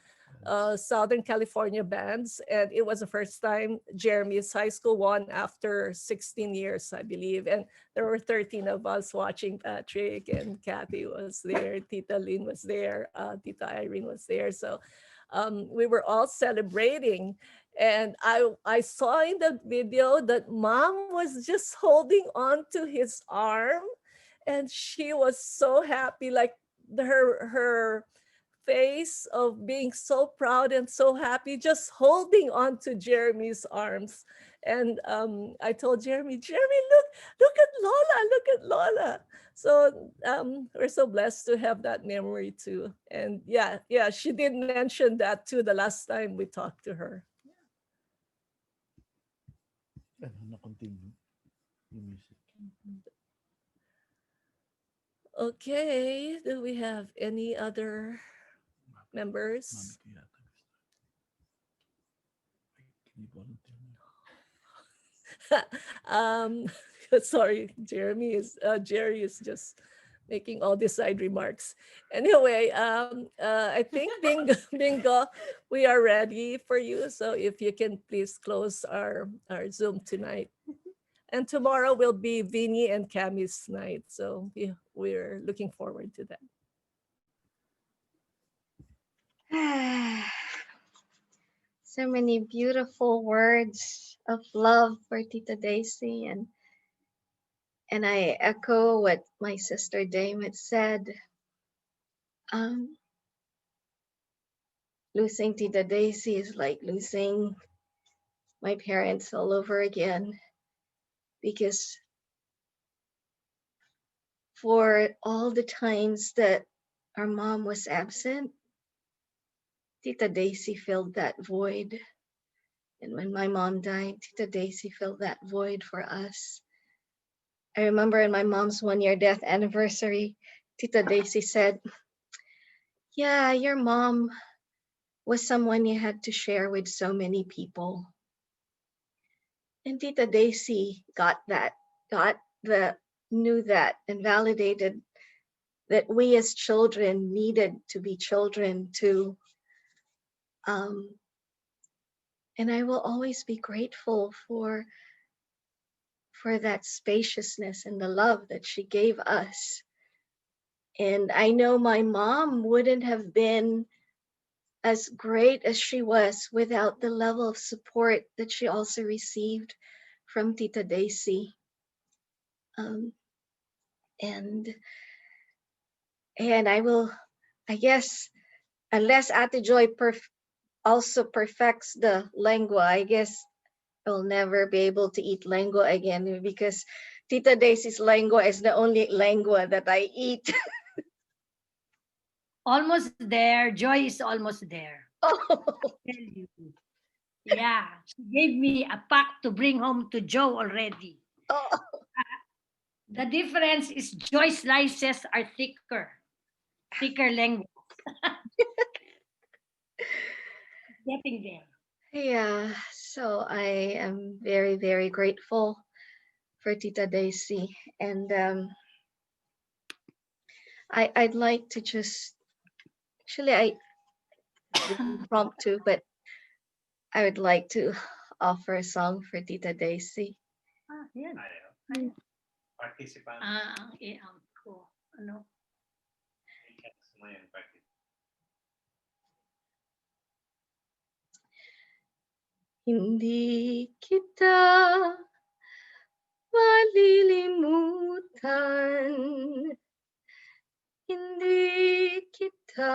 Southern California bands, and it was the first time Jeremy's high school won after 16 years, I believe. And there were 13 of us watching. Patrick and Kathy was there, Tita Lynn was there, Tita Irene was there. So we were all celebrating. And I saw in the video that mom was just holding on to his arm, and she was so happy, like her face of being so proud and so happy, just holding on to Jeremy's arms. And I told Jeremy, look at Lola, look at Lola. So we're so blessed to have that memory too. And yeah, she did mention that too the last time we talked to her. Okay, do we have any other members? um, sorry, Jerry is just making all these side remarks. Anyway, I think bingo, we are ready for you. So if you can please close our Zoom tonight. And tomorrow will be Vinny and Cammy's night. So we're looking forward to that. So many beautiful words of love for Tita Daisy, and I echo what my sister Dame had said. Losing Tita Daisy is like losing my parents all over again, because for all the times that our mom was absent, Tita Daisy filled that void. And when my mom died, Tita Daisy filled that void for us. I remember in my mom's 1-year death anniversary, Tita Daisy said, "Yeah, your mom was someone you had to share with so many people." And Tita Daisy knew that and validated that we as children needed to be children too. And I will always be grateful for that spaciousness and the love that she gave us. And I know my mom wouldn't have been as great as she was without the level of support that she also received from Tita Daisy. And I guess, unless Ate Joy also perfects the lengua, I guess will never be able to eat lengua again because Tita Daisy's lengua is the only lengua that I eat. Almost there. Joy is almost there. Oh. Tell you. Yeah, she gave me a pack to bring home to Joe already. Oh. The difference is Joy slices are thicker lengua. Getting there. Yeah, so I am very, very grateful for Tita Daisy. And I'd like to just, actually, I didn't prompt to, but I would like to offer a song for Tita Daisy. Yan. Participant. Yeah, cool. Ano? Hindi kita malilimutan, hindi kita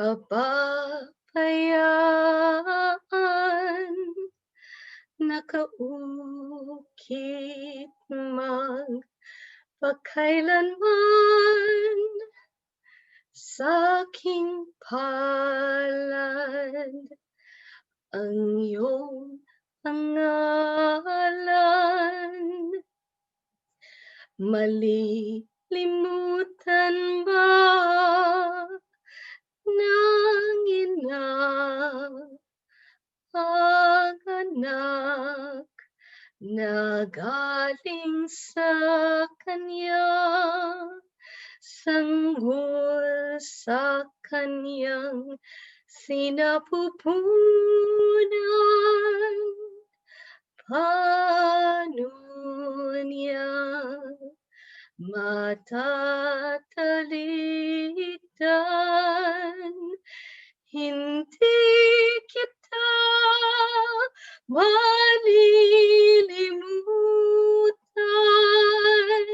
pababayaan, nakaukit man pagkailanman sa aking palad ang iyong pangalan. Malilimutan ba ng ina ang anak na galing sa kanya, sanggol sa kanyang sinapupunan? Paano niya matatalikdan? Hindi kita malilimutan,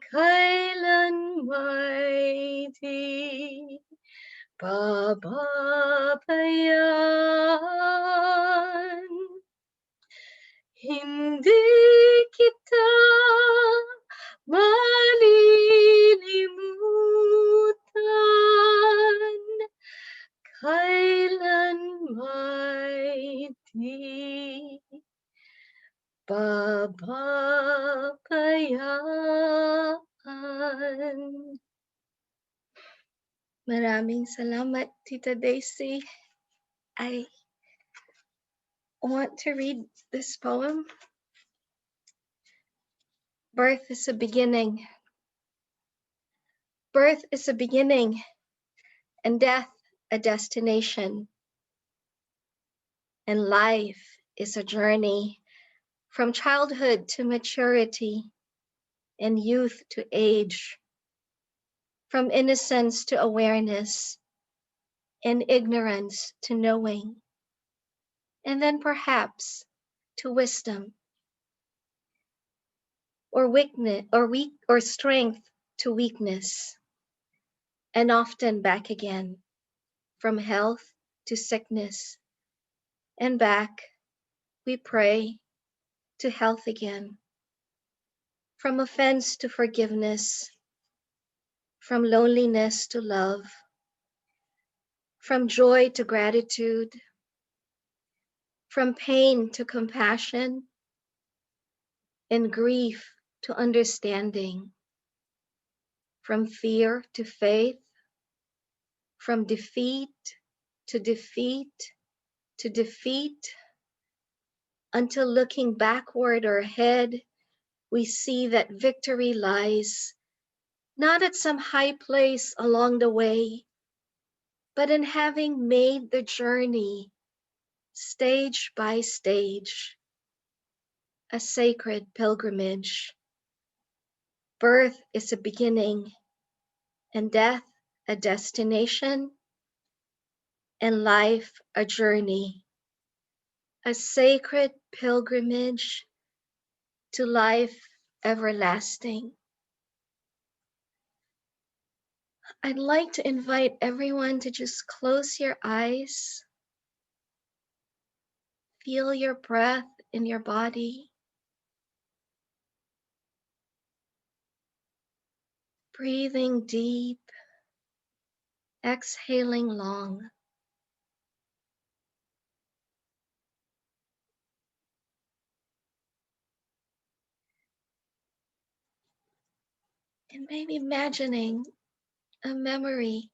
kailan may di pababayaan. Hindi kita malilimutan, kailan may di pababayaan. Maraming salamat, Tita Daisy. I want to read this poem. Birth is a beginning. Birth is a beginning, and death a destination. And life is a journey from childhood to maturity, and youth to age, from innocence to awareness, and ignorance to knowing, and then perhaps to wisdom, or weakness, or strength to weakness, and often back again, from health to sickness, and back, we pray, to health again, from offense to forgiveness, from loneliness to love, from joy to gratitude, from pain to compassion, and grief to understanding, from fear to faith, from defeat to defeat to defeat, until looking backward or ahead, we see that victory lies not at some high place along the way, but in having made the journey stage by stage, a sacred pilgrimage. Birth is a beginning, and death a destination, and life a journey, a sacred pilgrimage to life everlasting. I'd like to invite everyone to just close your eyes Feel your breath in your body. Breathing deep, exhaling long. And maybe imagining a memory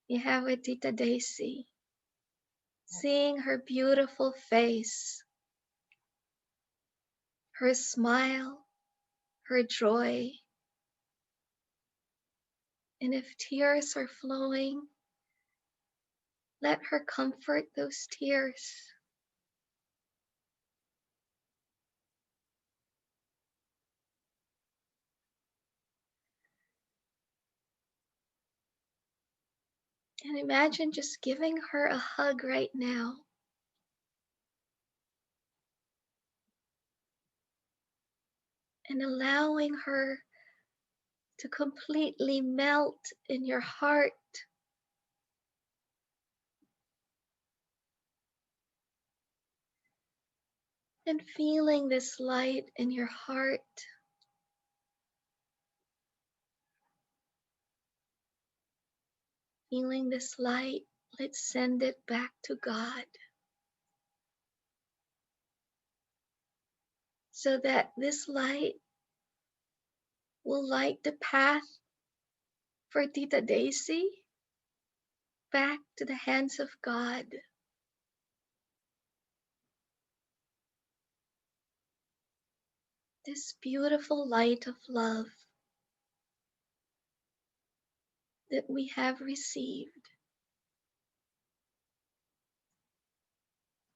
you have with Tita Daisy, seeing her beautiful face, her smile, her joy. And if tears are flowing, let her comfort those tears. And imagine just giving her a hug right now. And allowing her to completely melt in your heart. And feeling this light in your heart. Feeling this light, let's send it back to God. So that this light will light the path for Tita Daisy back to the hands of God. This beautiful light of love that we have received.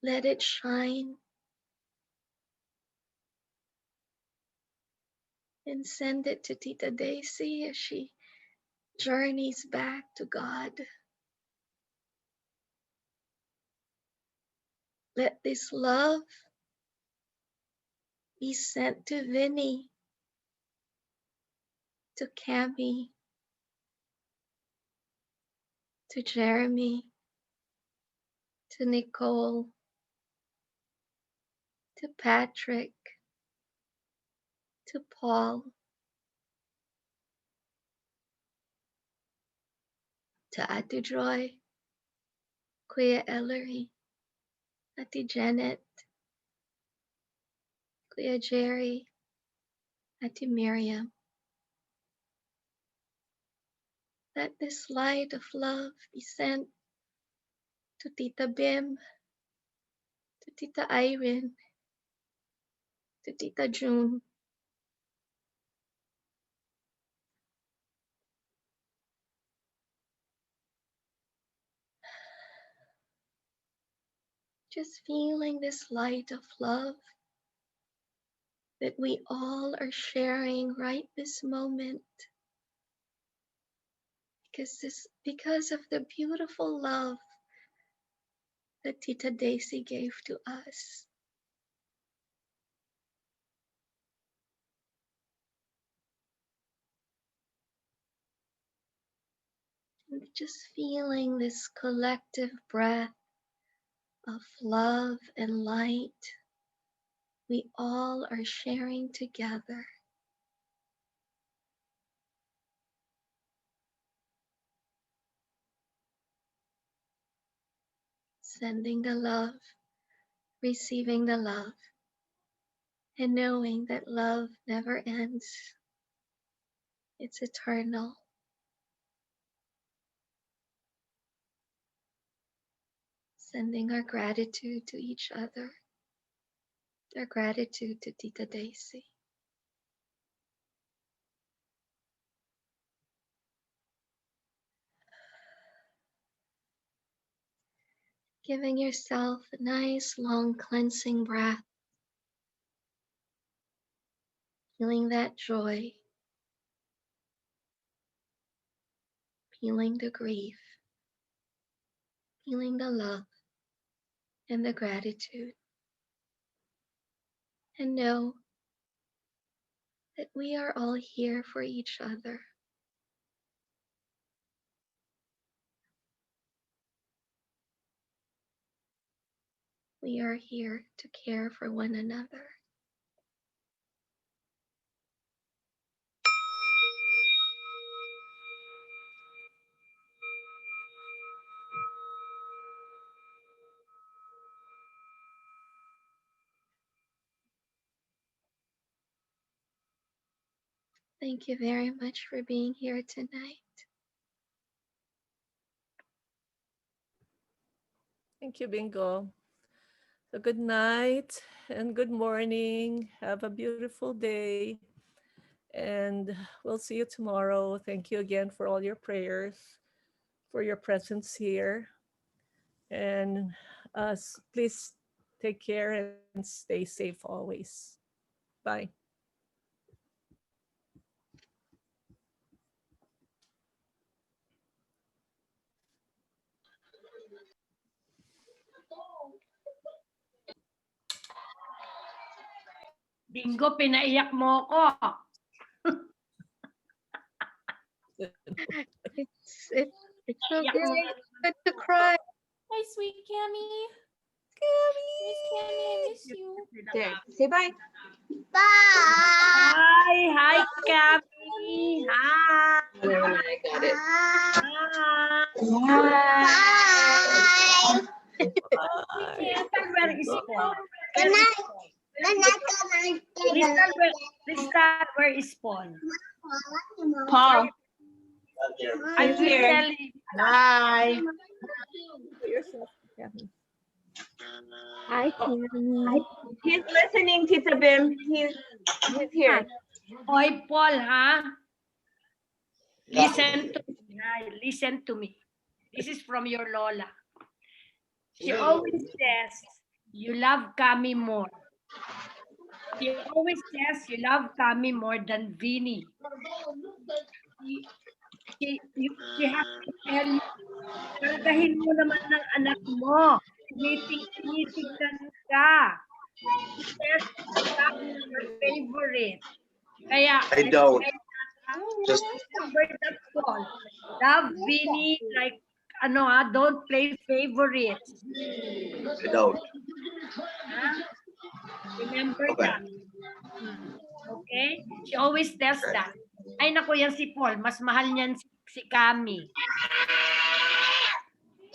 Let it shine and send it to Tita Daisy as she journeys back to God. Let this love be sent to Vinny, to Cami, to Jeremy, to Nicole, to Patrick, to Paul, to Ate Joy, Kuya Ellery, Ate Janet, Kuya Jerry, Ate Miriam. Let this light of love be sent to Tita Bim, to Tita Irene, to Tita June, just feeling this light of love that we all are sharing right this moment because of the beautiful love that Tita Daisy gave to us. And just feeling this collective breath of love and light we all are sharing together. Sending the love, receiving the love, and knowing that love never ends. It's eternal. Sending our gratitude to each other, our gratitude to Tita Daisy. Giving yourself a nice long cleansing breath. Feeling that joy. Feeling the grief. Feeling the love and the gratitude. And know that we are all here for each other. We are here to care for one another. Thank you very much for being here tonight. Thank you, Bingo. So good night and good morning. Have a beautiful day. And we'll see you tomorrow. Thank you again for all your prayers, for your presence here. And please take care and stay safe always. Bye. Bingo, pinaiyak mo ko. It's so good to cry. Hi, sweet Cammy. Miss Cammy, I miss you. There, say bye. Hi, Cammy. Hi. I got it. Crystal, where is Paul? Crystal, where is Paul? Paul. I'm here. Bye. Hi, Cammy. He's listening, Tita Bim. He's here. Oy, Paul, ha? Listen to me. Listen to me. This is from your Lola. She always says, you love Kami more. She always says you love Kami more than Vinny. She has to tell you, kargahin mo naman ng anak mo. Tinitig ka. She says Kami is your favorite. Kaya, I don't. Just remember that Paul. Love Vinny like, don't play favorites. I don't. Remember Okay. that. Okay? She always tells that. Ay, naku, yan si Paul. Mas mahal niyan si Kami.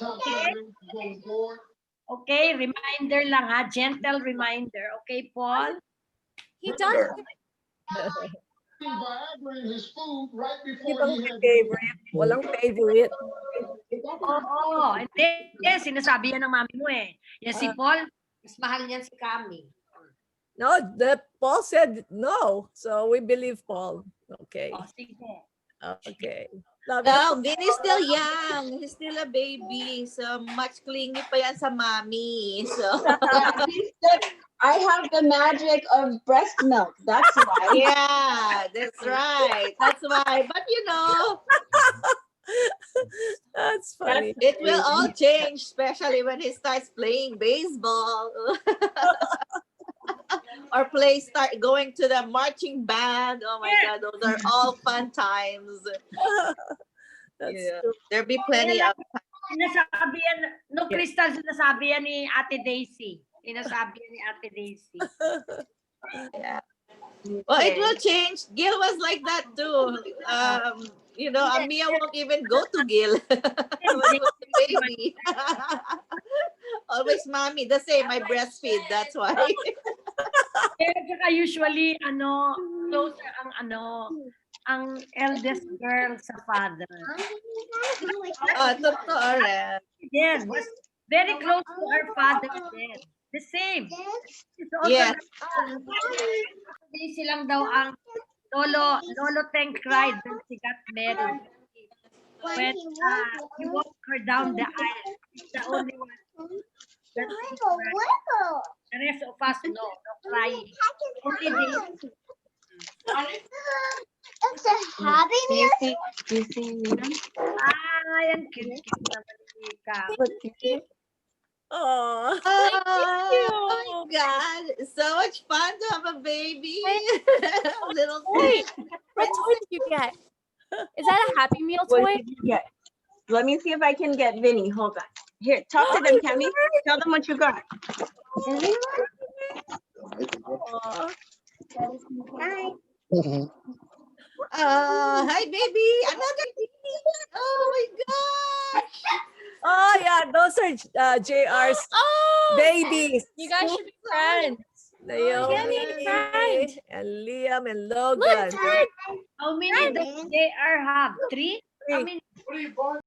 Okay? Okay, reminder lang ha. Gentle reminder. Okay, Paul? He does. Hindi bang may favorite? Walang favorite. Oo. Hindi, sinasabi yan ng mami mo eh. Yan si Paul, mas mahal niyan si Kami. No, Paul said no. So we believe Paul. Okay. Oh, sige. Okay. No, Vinny's still young. He's still a baby. So much clingy pa yan sa mommy. So I have the magic of breast milk. That's why. yeah, that's right. That's why. But That's funny. it will all change, especially when he starts playing baseball. Or start going to the marching band. Oh my God, those are all fun times. There'll be plenty of Sinasabi yan, no, Crystal, sinasabi yan ni Ate Daisy. Sinasabi yan ni Ate Daisy. Yeah. Well, it will change. Gil was like that too. Mia won't even go to Gil. When he was a baby. Always mommy. The same, I breastfeed. That's why. Kaya usually, closer ang eldest girl sa father. Totoo rin. Yes, was very close to her father then. The same. It's also Yes. silang daw ang Lolo Teng cried when she got married. When he walked her down the aisle. He's the only one that cried. The rest of us, no crying. Only they. It's a happy music. Do you see Nina? Ay, ang cute naman ni Ika. Oh, my God. It's so much fun to have a baby. Little Wait, what toy did you get? Is that a Happy Meal What toy? did you get? Let me see if I can get Vinny. Hold on. Here, talk to them, Cammy. Tell them what you got. Aw. Hi, baby. Another baby. Oh my gosh. Oh yeah, those are JR's babies. You guys should be friends. Naomi friends. and Liam and Look, Logan. How many does JR have? 3? How Three. many?